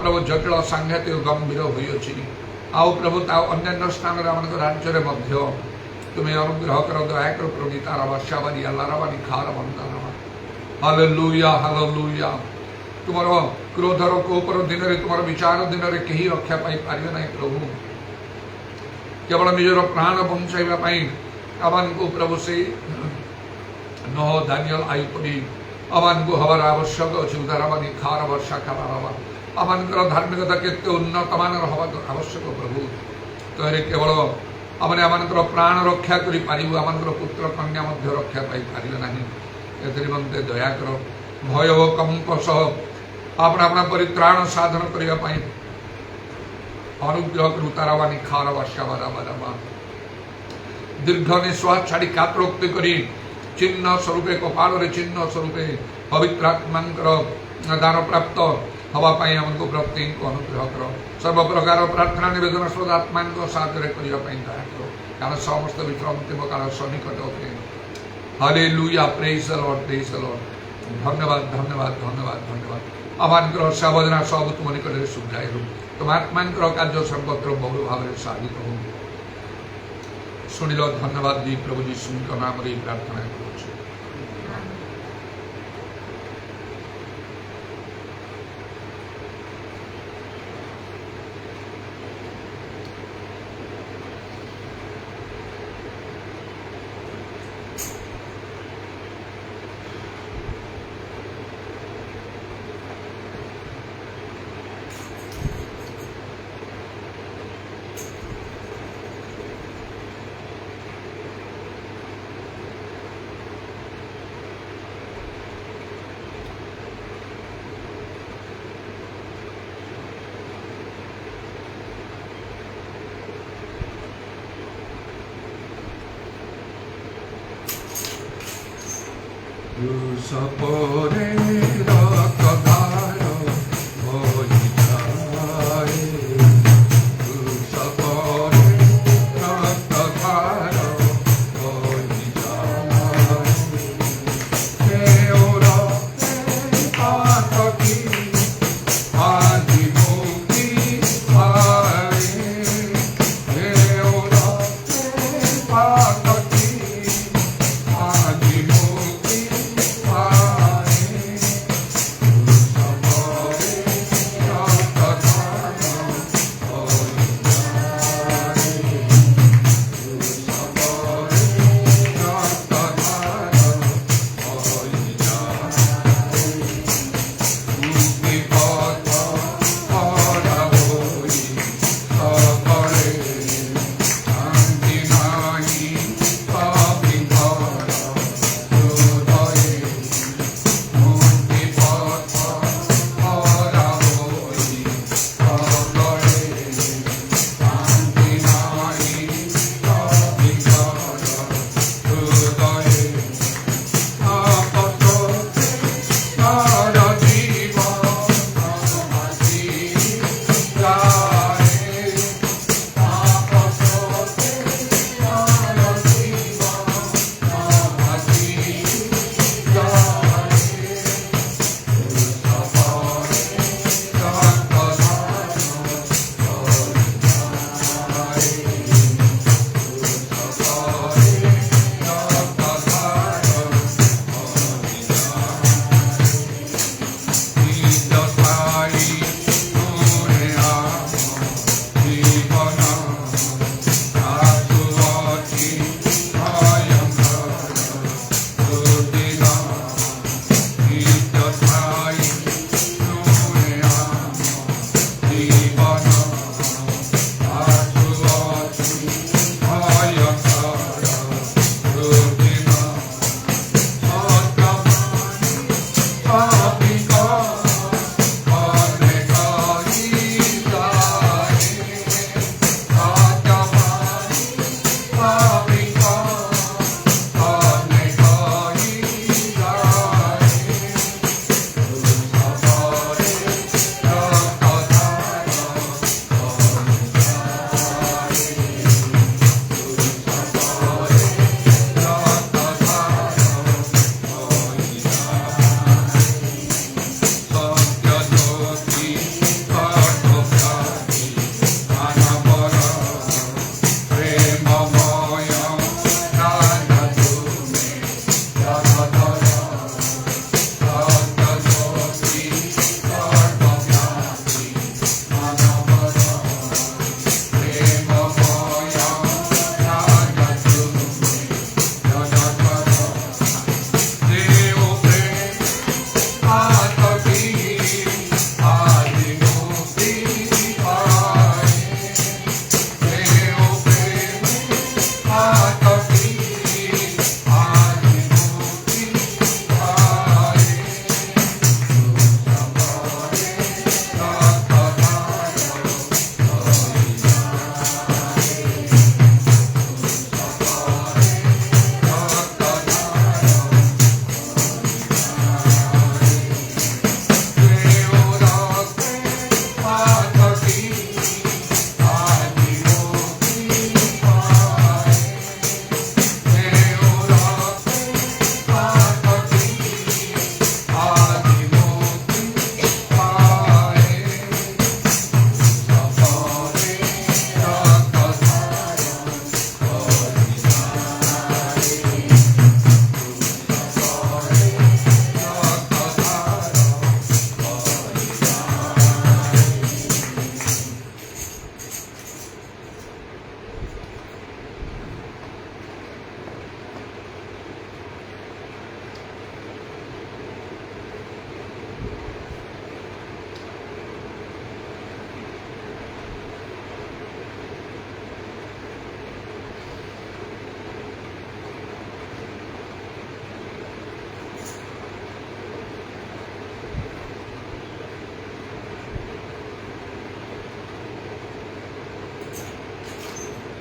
ପ୍ରଭୁ ଜଟିଳ ସାଂଘାତିକ ଗମ୍ଭୀର ହୋଇଅଛି। ଆଉ ପ୍ରଭୁ ତା ଅନ୍ୟାନ୍ୟ ସ୍ଥାନରେ ଆମମାନଙ୍କ ରାଜ୍ୟରେ ମଧ୍ୟ ତୁମେ ଅନୁଗ୍ରହ କର, ଦୟା କର ପ୍ରଭୁ। ତାର ବର୍ଷାବାରୀ ଆଲ୍ଲାରବାରୀ ଖାର ବନ୍ଦାନ। Hallelujah hallelujah. ତୁମର କ୍ରୋଧର କୋପର ଦିନରେ, ତୁମର ବିଚାର ଦିନରେ କେହି ରକ୍ଷା ପାଇପାରିବେ ନାହିଁ ପ୍ରଭୁ। କେବଳ ନିଜର ପ୍ରାଣ ବଞ୍ଚାଇବା ପାଇଁ ଆମମାନଙ୍କୁ ପ୍ରଭୁ ସେଇ ନହ ଦାନିଏଲ ଆଇ ପରି ଆମମାନଙ୍କୁ ହବାର ଆବଶ୍ୟକ ଅଛି। ଉଦାରବାଦୀ ଖାର ବର୍ଷା ଖାର ହବା ଆମମାନଙ୍କର ଧାର୍ମିକତା କେତେ ଉନ୍ନତମାନର ହବା ଆବଶ୍ୟକ ପ୍ରଭୁ। ତେଣୁ କେବଳ ଆମେ ଆମମାନଙ୍କର ପ୍ରାଣ ରକ୍ଷା କରିପାରିବୁ, ଆମମାନଙ୍କର ପୁତ୍ର କନ୍ୟା ମଧ୍ୟ ରକ୍ଷା ପାଇପାରିବେ ନାହିଁ। ଏଥିନିମନ୍ତେ ଦୟାକର ଭୟ ଓ କମ୍ପ ସହ ଆପଣ ଆପଣ ପରିତ୍ରାଣ ସାଧନ କରିବା ପାଇଁ ଅନୁଗ୍ରହ କରୁ। ତାରାବାନୀ ଖାର ବର୍ଷା ବାରାବାରାବା ଦୀର୍ଘ ନିଶ୍ୱାସ ଛାଡ଼ି କାତରୋକ୍ତି କରି ଚିହ୍ନ ସ୍ୱରୂପେ, କପାଳରେ ଚିହ୍ନ ସ୍ୱରୂପେ ପବିତ୍ରାତ୍ମାଙ୍କର ଦାନ ପ୍ରାପ୍ତ ହବା ପାଇଁ ଆମକୁ ପ୍ରତ୍ୟେକଙ୍କୁ ଅନୁଗ୍ରହ କର। ସର୍ବପ୍ରକାର ପ୍ରାର୍ଥନା ନିବେଦନ ସଦାତ୍ମାଙ୍କ ସାହାଯ୍ୟରେ କରିବା ପାଇଁ ଦୟା କର, କାରଣ ସମସ୍ତ ବିଶ୍ରାନ୍ତିମ କାଳ ସନ୍ନିକଟ ଅଟେ। ହାଲେଲୁୟା, ପ୍ରେଜ୍ ଦ ଲର୍ଡ, ପ୍ରେଜ୍ ଦ ଲର୍ଡ। ଧନ୍ୟବାଦ ଧନ୍ୟବାଦ ଧନ୍ୟବାଦ ଧନ୍ୟବାଦ। ଆମମାନଙ୍କର ସାବଧାନ ସବୁ ତୁମ ନିକଟରେ ସୁଧାଇ ହେଉ। ତୁମ ଆତ୍ମାଙ୍କର କାର୍ଯ୍ୟ ସର୍ବତ୍ର ବହୁଳ ଭାବରେ ସାଧିତ ହଉ। ଶୁଣିଲ, ଧନ୍ୟବାଦ ଦି ପ୍ରଭୁ ଯୀଶୁଙ୍କ ନାମରେ ଏହି ପ୍ରାର୍ଥନା କରୁଛୁ। Sapore rakadaro hoyi jaye, sapore rakadaro hoyi jaye. Keora pataki adi mukti aaye, keora pataki adi mukti aaye.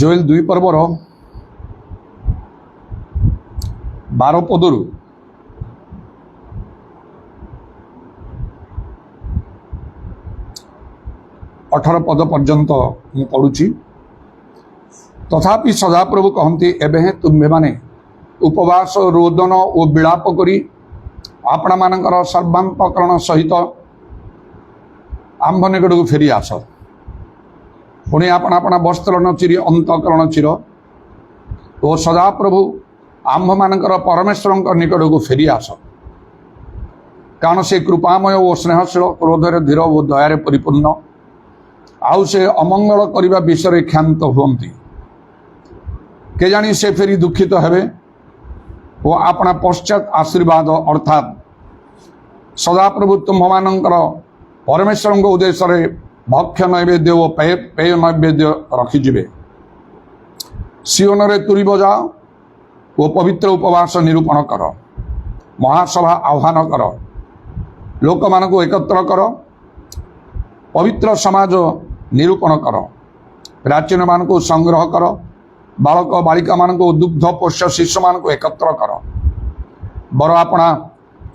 Joel 2 ପର୍ବର 12 ପଦରୁ 18 ପଦ ପର୍ଯ୍ୟନ୍ତ ମୁଁ ପଢୁଛି। ତଥାପି ସଦାପ୍ରଭୁ କହନ୍ତି, ଏବେ ହେଁ ତୁମ୍ଭେମାନେ ଉପବାସ ରୋଦନ ଓ ବିଳାପ କରି ଆପଣମାନଙ୍କର ସର୍ବାନ୍ତକରଣ ସହିତ ଆମ୍ଭ ନିକଟକୁ ଫେରି ଆସ। ପୁଣି ଆପଣ ଆପଣା ବସ୍ତ୍ର ନ ଚିରି ଅନ୍ତଃକରଣ ଚିର ଓ ସଦାପ୍ରଭୁ ଆମ୍ଭମାନଙ୍କର ପରମେଶ୍ୱରଙ୍କ ନିକଟକୁ ଫେରି ଆସ। କାରଣ ସେ କୃପାମୟ ଓ ସ୍ନେହଶୀଳ, କ୍ରୋଧରେ ଧୀର ଓ ଦୟାରେ ପରିପୂର୍ଣ୍ଣ, आउ से अमंगल करने विषय क्षांत हुंती के जानी से फेरी दुखित हेबे वो अपना पश्चात आशीर्वाद अर्थात सदाप्रभु तुम्भमानंकर परमेश्वर उद्देश्य भक्ष्य नैवेद्य और पेय नैवेद्य रखिजे सियोन रे तुरी बजाओ वो पवित्र उपवास निरूपण कर महासभा आह्वान कर लोक मान को एकत्र कर पवित्र समाज निरूपण कर प्राचीन मान को संग्रह कर बालक बालिका मान को दुग्ध पोष्य शिशु मान को एकत्र कर बर अपना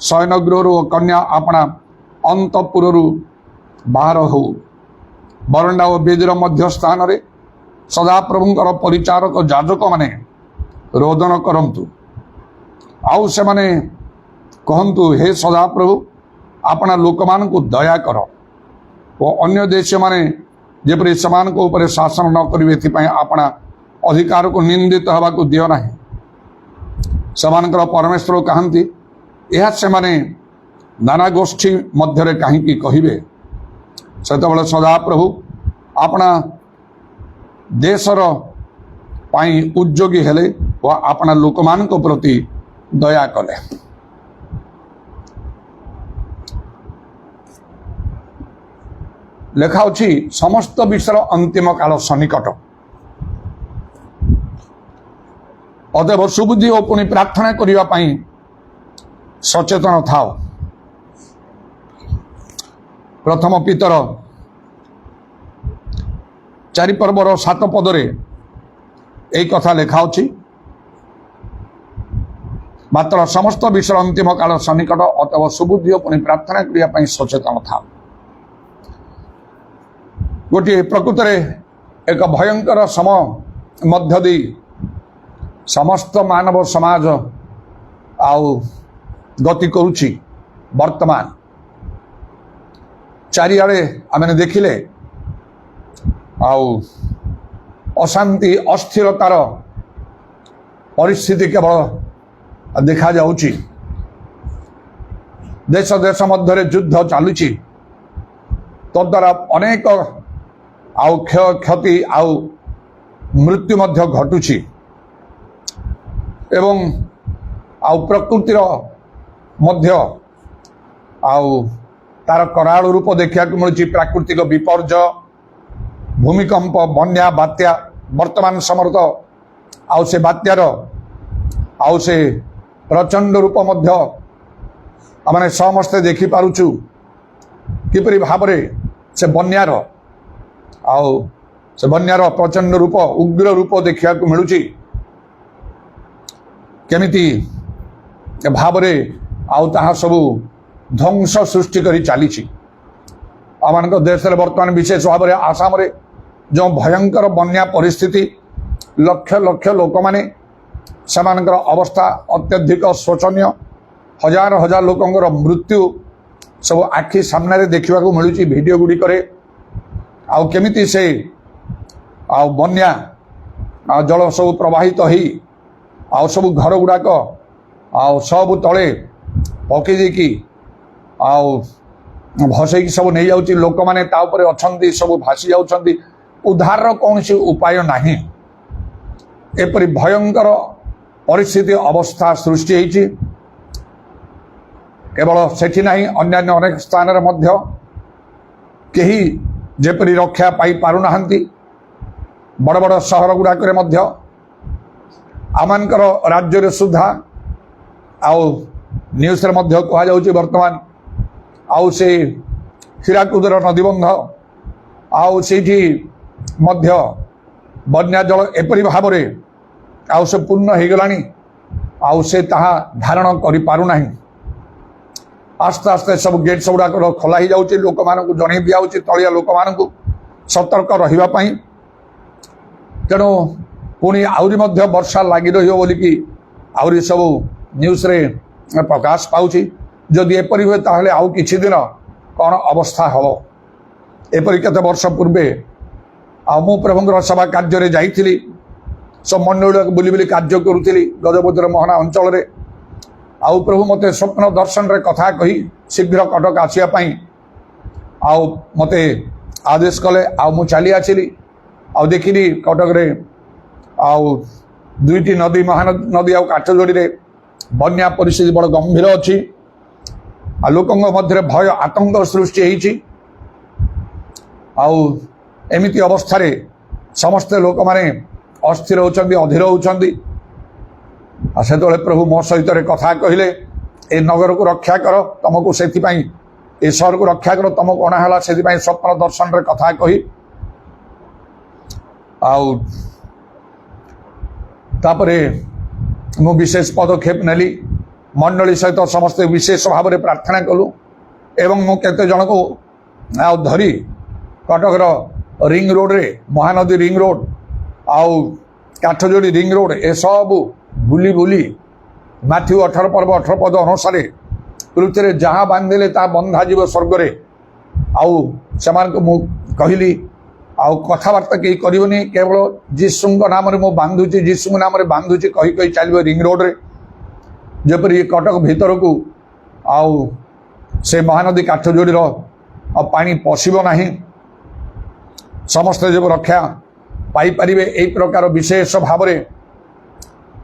शयन गृह कन्या अपना अंतपुर बाहर हो बरंडा और बेदीर मध्य स्थान रे सदाप्रभुंकर परिचारक जाजक माने रोदन करंतु आउ से माने कहंतु हे सदाप्रभु अपना लोक मान को दया कर और अन्य देश माने जेपरि समान को ऊपर शासन न करिवे एथिपाई अपना अधिकार को निंदित हवा को दियो नाही समानकर परमेश्वर कहंती यह से माने नाना गोष्ठी मध्य कहीं कहिबे सेतबेले सदाप्रभु अपना देशर पाई उद्योगी हेले व अपना लोक मान को प्रति दया कले लेखा अछि समस्त विश्वर अंतिम काल सन्निकट अतएव सुबुद्धि और पुणी प्रार्थना करिवा पाई सचेतन थाओ प्रथम पितर 4 पर्वर 7 पदरे यही कथा लेखा अछि मात्र समस्त विश्व अंतिम काल सन्निकट अतएव सुबुद्धि और पुणी प्रार्थना करिवा पाई सचेतन थाओ गोटे प्रकृत एक भयंकर समय मध्य दी समस्त मानव समाज आउ गति करुछि वर्तमान चारिआडे आमे देखिले आउ अशांति अस्थिरतार परिस्थिति केवल देखा जाउछि देश देश मध्य युद्ध चलुछि तद्वारा अनेक आउ क्षय क्षति आउ मृत्यु मध्य घटुछि एवं आउ प्रकृतिर मध्य आउ तार कराल रूप देखा मिलूँ प्राकृतिक विपर्य भूमिकंप बन्या बात्या वर्तमान समय तो आउ से बात्यार आउ से प्रचंड रूप मध्य आम समस्ते देखिपुचु किपरि भाव से बन्यार आउ से बन्यार प्रचंड रूप उग्र रूप देखा मिलूँ केमिति भाव आउ ताहा सबू ध्वंस सृष्टि करी चली आम देश में बर्तमान विशेष भाव में आसाम रे जो भयंकर बन्या परिस्थिति लक्ष लक्ष लोक माने सेमानकर अवस्था अत्यधिक शोचनीय हजार हजार लोकंकर मृत्यु सब आखि सामने देखा मिलूँ वीडियो गुड़िक आउ केमिति से आउ बन्या जल सब प्रवाहित हो आउ सब घर गुड़ाक आउ सब तले पकई देकी आउ भसई सब नहीं जाउची लोक माने ता ऊपर अछंती सब भासी जाउछंती उद्धार कौन सी उपाय नहीं एपरि भयंकर परिस्थिति अवस्था सृष्टि होइछि केवल सेठी नहीं अन्यान्य अनेक स्थान रे मध्य केही जेपरि रक्षा पाई पारु नाहंती बड़ बड़ सहर गुड़ाक मध्य आमानकर राज्य रे सुधा आउ न्यूज रे मध्य कहा जाउछि वर्तमान आउ से हीराकुदर नदीबंध आउ सेठी मध्य बन्या जल एपरि भाव में आउ से पूर्ण हो गलानी आउ से ताहा धारण करि पारु नाही आस्ते आस्ते सब गेट सब गुड़ाक खोला ही जाउछि लोक मानकु जणै दिया होछि तळिया लोक मानकु सतर्क रहिबा पई तेणु पुणी आउरी मध्य वर्षा लगी रहियो बोली कि आउरी सब न्यूज रे प्रकाश पाउछि जदि एपरि हुए ताहले आउ किछि दिन कौन अवस्था हम एपरि केते वर्ष पूर्वे मु प्रभुंकर सभा कार्य जाइथिली सब मंडल बुली बुली कार्य करुथिली गजपतिर मोहना अंचल रे आउ प्रभु मते स्वप्न दर्शन रे कथा कही शीघ्र कटक आसिया पई आउ मते आदेश कले आउ चली आसिली आउ देखिली कटक आउ दुईटी नदी महानदी आउ काठजोड़ी रे बन्या परिस्थिति बड़ गंभीर अच्छी आ लोकों मध्य भय आतंक सृष्टि होती एमिति अवस्था समस्ते लोक माने अस्थिर होचंदी अधीर होचंदी से प्रभु मो सहित कथा कहले ए नगर को रक्षा कर तुमको से ए शहर को रक्षा कर तुमको अणाला से स्वप्न दर्शन रे कथा कही तापरे मु विशेष पदक्षेप नेली मंडली सहित समस्ते विशेष भाव में प्रार्थना कलु एवं मु केते जन को धरी कटकर रिंग रोड रे महानदी रिंग रोड आउ काठजोड़ी रिंग रोड ए सब बुली बुली मैथ्यू 18 पर्व 18 पद अनुसार पृथ्वी जहाँ बांधिले ता बंधा जीव स्वर्ग रे आउ समान को मु कहली आउ कथबार्ता कहीं करनी केवल जीशु नाम मु बांधुची जीशु नाम बांधुची कही कही चलो रिंग रोड रे जपरी कटक भीतर को आउ से महानदी काठजोड़ी पानी पशिब नहीं समस्त जब रक्षा पाई परिबे एई प्रकार विशेष भाव में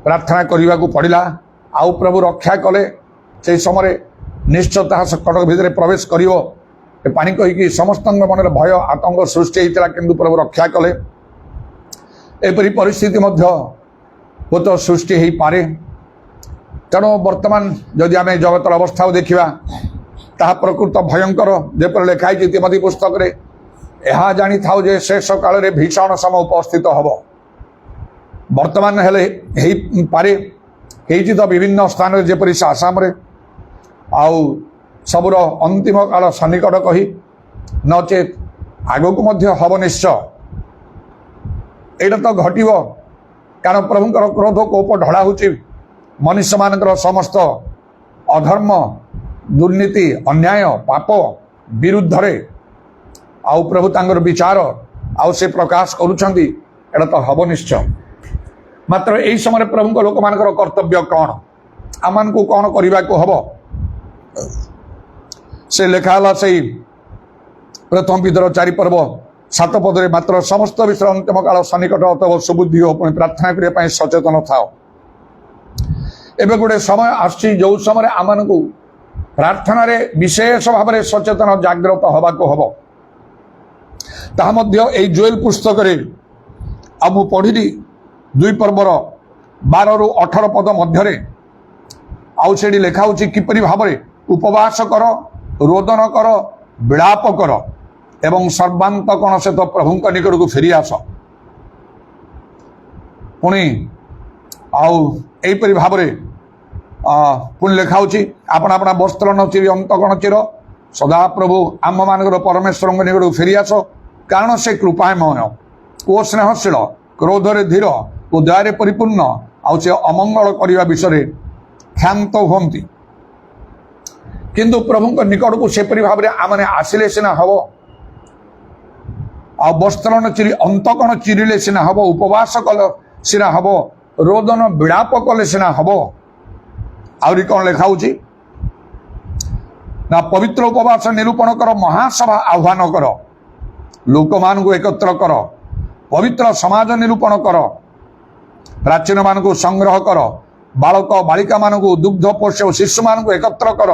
प्रार्थना करने को पड़ा आउ प्रभु रक्षा कले से समय निश्चय कटक भीतर प्रवेश कर पानी कहीकि समस्त मन में भय आतंक सृष्टि होता किंतु प्रभु रक्षा कले एपरी परिस्थिति हुत सृष्टि हो पारे तेणु वर्तमान जदि आम जगतर अवस्था देखा ताहा प्रकृत भयंकर जेपर लिखाई तिमोथी पुस्तक रे यह जानी थाउ जे शेष काल रे भीषण समय उपस्थित हब वर्तमान हेले हेई पारे हेई तो विभिन्न स्थान रे जेपरि आसाम रे आउ सबुर अंतिम काल सन्निकट कही नचेत आगक मध्य हब निश्चय एटा तो घटिव कारण प्रभुंकर क्रोध कोप ढला होची मनुष्य मानकर समस्त अधर्म दुर्नीति अन्याय पाप विरुद्ध रे आउ प्रभु तांगर विचार आउ से प्रकाश करुछंदी एटा तो हब निश्चय मात्र यही समय प्रभु लोक मानकर कर्तव्य कौन आमान को कौन करने को हब से लिखाला से प्रथम विदर 4 पर्व 7 पदरे मात्र समस्त विषय अंतिम काल सन्निकट अथवा सुबुद्धि हो प्रार्थना करने सचेतन था एवं गोटे समय आसी जो समय आम को प्रार्थना रे विशेष भाव में सचेतन जागृत हवा को हब ताहा मध्य एई जोएल पुस्तक रे अब पढ़ी 2 पर्वर 12 रु 18 पद मध्य आउ से लिखा किपरि भाव में उपवास कर रोदन कर विलाप कर एवं सर्वांतकण से तो प्रभु निकट को फेरी आस पुणी आईपरी भाव में पुणी लिखा आपण आपण वस्त्र न चिरी अंतकण चिर सदा प्रभु आम मान परमेश्वर निकट को फेरी आस कारण से कृपामय ओ स्नेहशील क्रोधरे धीर ओ दया परिपूर्ण आउ से अमंगल करने विषय क्षांत होती किंतु प्रभु निकट को सेपरी भाव में आम आसिले सीना हम आ वस्त्र न चिरी अंतकण चिरिले सीना हम उपवास कल सीना हम रोदन विलाप कले सीना हम आहरी कौन लिखा ना पवित्र उपवास निरूपण कर महासभा आह्वान कर लोक मान को एकत्र कर पवित्र समाज निरूपण कर प्राचीन मान को संग्रह कर बालक बालिका मान को दुग्ध पोष्य शिशु मान को एकत्र कर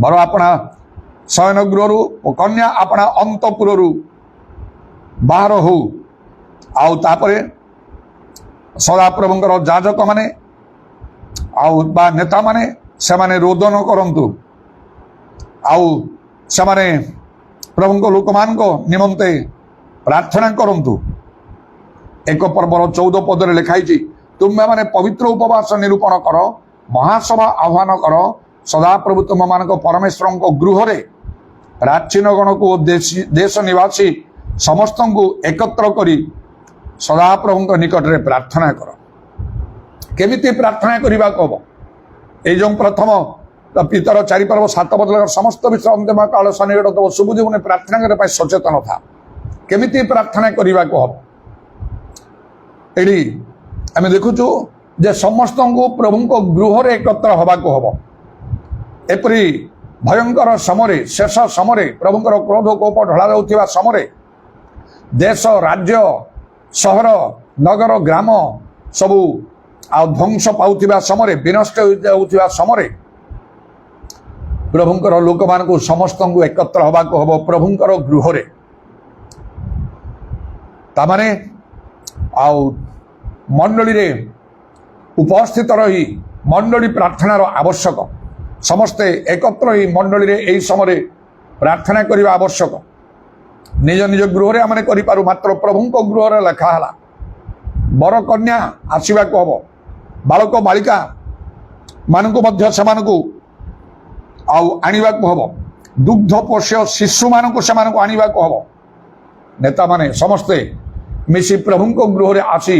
बर अपना शयन गृह कन्या अपना अंतपुर बाहर हो आउ तापरे सदा प्रभुंकर जाजक माने आउ बा नेता माने से माने रोदन करंतु आउ से माने प्रभु लोक मान निमंते प्रार्थना करंतु 1 पर्वर 14 पदरे लिखाई तुम्हें माने पवित्र उपवास निरूपण कर महासभा आह्वान कर सदा प्रभु तुम मान परमेश्वर गृह रे प्राचीन गण को देश निवासी समस्त को एकत्र करी सदा प्रभु निकट रे प्रार्थना कर केमिति प्रार्थना करने को हम ये प्रथम पितर 4 पर्व 7 पद समस्त विषय अंतिम काल सन्निकट तो सुबुद्धि उन्हें प्रार्थना करने सचेतन था केमिति प्रार्थना करने को हम ये आम देखुचु जे समस्त को प्रभु को गृह रे एकत्र हवा को हम एपरी ଭୟଙ୍କର ସମୟରେ ଶେଷ ସମୟରେ ପ୍ରଭୁଙ୍କର କ୍ରୋଧ କୋପ ଢଳା ଯାଉଥିବା ସମୟରେ ଦେଶ ରାଜ୍ୟ ସହର ନଗର ଗ୍ରାମ ସବୁ ଆଉ ଧ୍ୱଂସ ପାଉଥିବା ସମୟରେ ବିନଷ୍ଟ ହେଉଥିବା ସମୟରେ ପ୍ରଭୁଙ୍କର ଲୋକମାନଙ୍କୁ ସମସ୍ତଙ୍କୁ ଏକତ୍ର ହେବାକୁ ହେବ ପ୍ରଭୁଙ୍କର ଗୃହରେ। ତାମାନେ ଆଉ ମଣ୍ଡଳୀରେ ଉପସ୍ଥିତ ରହି ମଣ୍ଡଳୀ ପ୍ରାର୍ଥନାର ଆବଶ୍ୟକ। ସମସ୍ତେ ଏକତ୍ର ହୋଇ ମଣ୍ଡଳୀରେ ଏହି ସମୟରେ ପ୍ରାର୍ଥନା କରିବା ଆବଶ୍ୟକ। ନିଜ ନିଜ ଗୃହରେ ଆମେ କରିପାରୁ, ମାତ୍ର ପ୍ରଭୁଙ୍କ ଗୃହରେ ଲେଖା ହେଲା ବର କନ୍ୟା ଆସିବାକୁ ହେବ, ବାଳକ ବାଳିକା ମାନଙ୍କୁ ମଧ୍ୟ ସେମାନଙ୍କୁ ଆଉ ଆଣିବାକୁ ହେବ, ଦୁଗ୍ଧ ପୋଷ୍ୟ ଶିଶୁମାନଙ୍କୁ ସେମାନଙ୍କୁ ଆଣିବାକୁ ହେବ। ନେତାମାନେ ସମସ୍ତେ ମିଶି ପ୍ରଭୁଙ୍କ ଗୃହରେ ଆସି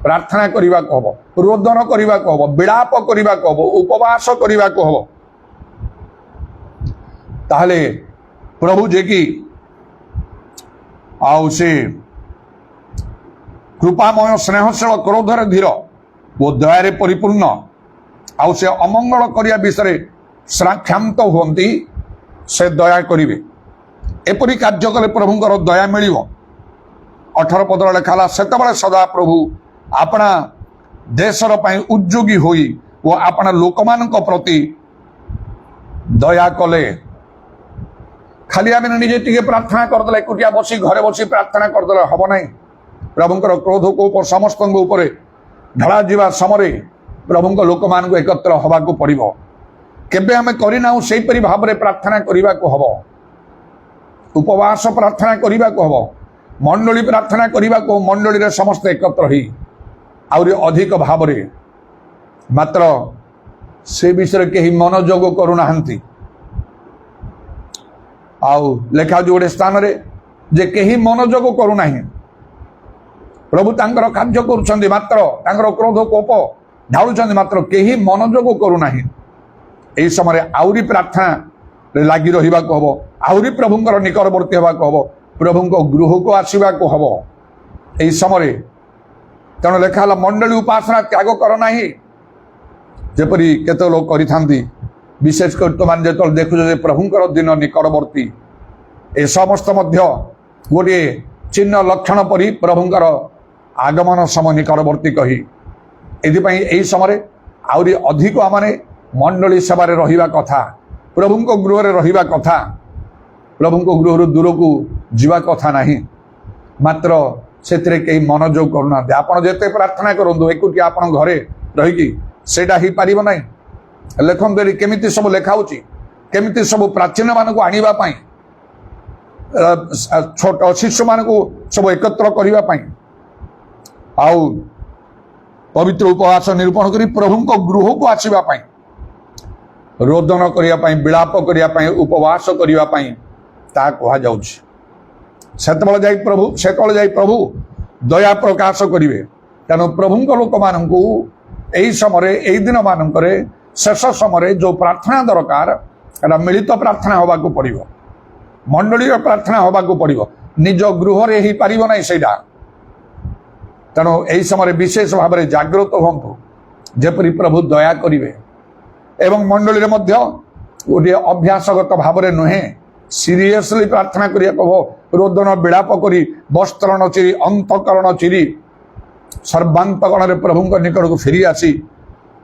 ପ୍ରାର୍ଥନା କରିବାକୁ ହେବ, ରୋଦନ କରିବାକୁ ହେବ, ବିଳାପ କରିବାକୁ ହେବ, ଉପବାସ କରିବାକୁ ହେବ। ତାହେଲେ ପ୍ରଭୁ ଯେ କି ଆଉ ସେ କୃପାମୟ ସ୍ନେହଶୀଳ କ୍ରୋଧରେ ଧୀର ଓ ଦୟାରେ ପରିପୂର୍ଣ୍ଣ ଆଉ ସେ ଅମଙ୍ଗଳ କରିବା ବିଷୟରେ ଶ୍ରାକ୍ଷାନ୍ତ ହୁଅନ୍ତି, ସେ ଦୟା କରିବେ। ଏପରି କାର୍ଯ୍ୟ କଲେ ପ୍ରଭୁଙ୍କର ଦୟା ମିଳିବ। 18 ପଦରେ ଲେଖା ହେଲା ସେତେବେଳେ ସଦା ପ୍ରଭୁ ଆପଣା ଦେଶର ପାଇଁ ଉଦ୍ଯୋଗୀ ହୋଇ ଓ ଆପଣା ଲୋକମାନଙ୍କ ପ୍ରତି ଦୟା କଲେ। ଖାଲି ଆମେ ନିଜେ ଟିକେ ପ୍ରାର୍ଥନା କରିଦେଲେ, ଏକୁଟିଆ ବସି ଘରେ ବସି ପ୍ରାର୍ଥନା କରିଦେଲେ ହବ ନାହିଁ। ପ୍ରଭୁଙ୍କର କ୍ରୋଧ କୋପ ସମସ୍ତଙ୍କ ଉପରେ ଢଳାଯିବା ସମୟରେ ପ୍ରଭୁଙ୍କ ଲୋକମାନଙ୍କୁ ଏକତ୍ର ହେବାକୁ ପଡ଼ିବ। କେବେ ଆମେ କରିନାହୁଁ ସେହିପରି ଭାବରେ ପ୍ରାର୍ଥନା କରିବାକୁ ହେବ, ଉପବାସ ପ୍ରାର୍ଥନା କରିବାକୁ ହେବ, ମଣ୍ଡଳୀ ପ୍ରାର୍ଥନା କରିବାକୁ, ମଣ୍ଡଳୀରେ ସମସ୍ତେ ଏକତ୍ର ହୋଇ ଆହୁରି ଅଧିକ ଭାବରେ। ମାତ୍ର ସେ ବିଷୟରେ କେହି ମନୋଯୋଗ କରୁନାହାନ୍ତି। ଆଉ ଲେଖା ହେଉଛି ଗୋଟେ ସ୍ଥାନରେ ଯେ କେହି ମନୋଯୋଗ କରୁନାହିଁ। ପ୍ରଭୁ ତାଙ୍କର କାର୍ଯ୍ୟ କରୁଛନ୍ତି, ମାତ୍ର ତାଙ୍କର କ୍ରୋଧ କୋପ ଢାଳୁଛନ୍ତି, ମାତ୍ର କେହି ମନୋଯୋଗ କରୁନାହିଁ। ଏହି ସମୟରେ ଆହୁରି ପ୍ରାର୍ଥନାରେ ଲାଗି ରହିବାକୁ ହେବ, ଆହୁରି ପ୍ରଭୁଙ୍କର ନିକଟବର୍ତ୍ତୀ ହେବାକୁ ହେବ, ପ୍ରଭୁଙ୍କ ଗୃହକୁ ଆସିବାକୁ ହେବ ଏହି ସମୟରେ। ତେଣୁ ଲେଖା ହେଲା ମଣ୍ଡଳୀ ଉପାସନା ତ୍ୟାଗ କର ନାହିଁ, ଯେପରି କେତେ ଲୋକ କରିଥାନ୍ତି। ବିଶେଷ କରି ତୁମାନେ ଯେତେବେଳେ ଦେଖୁଛ ଯେ ପ୍ରଭୁଙ୍କର ଦିନ ନିକଟବର୍ତ୍ତୀ, ଏ ସମସ୍ତ ମଧ୍ୟ ଗୋଟିଏ ଚିହ୍ନ ଲକ୍ଷଣ ପରି ପ୍ରଭୁଙ୍କର ଆଗମନ ସମୟ ନିକଟବର୍ତ୍ତୀ କହି, ଏଥିପାଇଁ ଏହି ସମୟରେ ଆହୁରି ଅଧିକ ଆମମାନେ ମଣ୍ଡଳୀ ସେବାରେ ରହିବା କଥା, ପ୍ରଭୁଙ୍କ ଗୃହରେ ରହିବା କଥା, ପ୍ରଭୁଙ୍କ ଗୃହରୁ ଦୂରକୁ ଯିବା କଥା ନାହିଁ। ମାତ୍ର ସେଥିରେ କେହି ମନୋଯୋଗ କରୁନାହାନ୍ତି। ଆପଣ ଯେତେ ପ୍ରାର୍ଥନା କରନ୍ତୁ ଏକୁଟିଆ ଆପଣ ଘରେ ରହିକି ସେଇଟା ହେଇପାରିବ ନାହିଁ। ଲେଖନ୍ତୁ ଏଠି କେମିତି ସବୁ ଲେଖା ହେଉଛି, କେମିତି ସବୁ ପ୍ରାଚୀନମାନଙ୍କୁ ଆଣିବା ପାଇଁ, ଛୋଟ ଶିଶୁମାନଙ୍କୁ ସବୁ ଏକତ୍ର କରିବା ପାଇଁ ଆଉ ପବିତ୍ର ଉପବାସ ନିରୂପଣ କରି ପ୍ରଭୁଙ୍କ ଗୃହକୁ ଆସିବା ପାଇଁ, ରୋଦନ କରିବା ପାଇଁ, ବିଳାପ କରିବା ପାଇଁ, ଉପବାସ କରିବା ପାଇଁ ତାହା କୁହାଯାଉଛି। ସେତେବେଳେ ଯାଇ ପ୍ରଭୁ ଦୟା ପ୍ରକାଶ କରିବେ। ତେଣୁ ପ୍ରଭୁଙ୍କ ଲୋକମାନଙ୍କୁ ଏହି ସମୟରେ, ଏହି ଦିନମାନଙ୍କରେ, ଶେଷ ସମୟରେ ଯେଉଁ ପ୍ରାର୍ଥନା ଦରକାର, ଏଟା ମିଳିତ ପ୍ରାର୍ଥନା ହେବାକୁ ପଡ଼ିବ, ମଣ୍ଡଳୀର ପ୍ରାର୍ଥନା ହେବାକୁ ପଡ଼ିବ। ନିଜ ଗୃହରେ ହେଇପାରିବ ନାହିଁ ସେଇଟା। ତେଣୁ ଏହି ସମୟରେ ବିଶେଷ ଭାବରେ ଜାଗ୍ରତ ହୁଅନ୍ତୁ, ଯେପରି ପ୍ରଭୁ ଦୟା କରିବେ। ଏବଂ ମଣ୍ଡଳୀରେ ମଧ୍ୟ ଗୋଟିଏ ଅଭ୍ୟାସଗତ ଭାବରେ ନୁହେଁ, ସିରିୟସଲି ପ୍ରାର୍ଥନା କରିବାକୁ ହେବ। ରୋଦନ ବିଳାପ କରି, ବସ୍ତ୍ରଣ ଚିରି, ଅନ୍ତଃକରଣ ଚିରି, ସର୍ବାନ୍ତକଣରେ ପ୍ରଭୁଙ୍କ ନିକଟକୁ ଫେରି ଆସି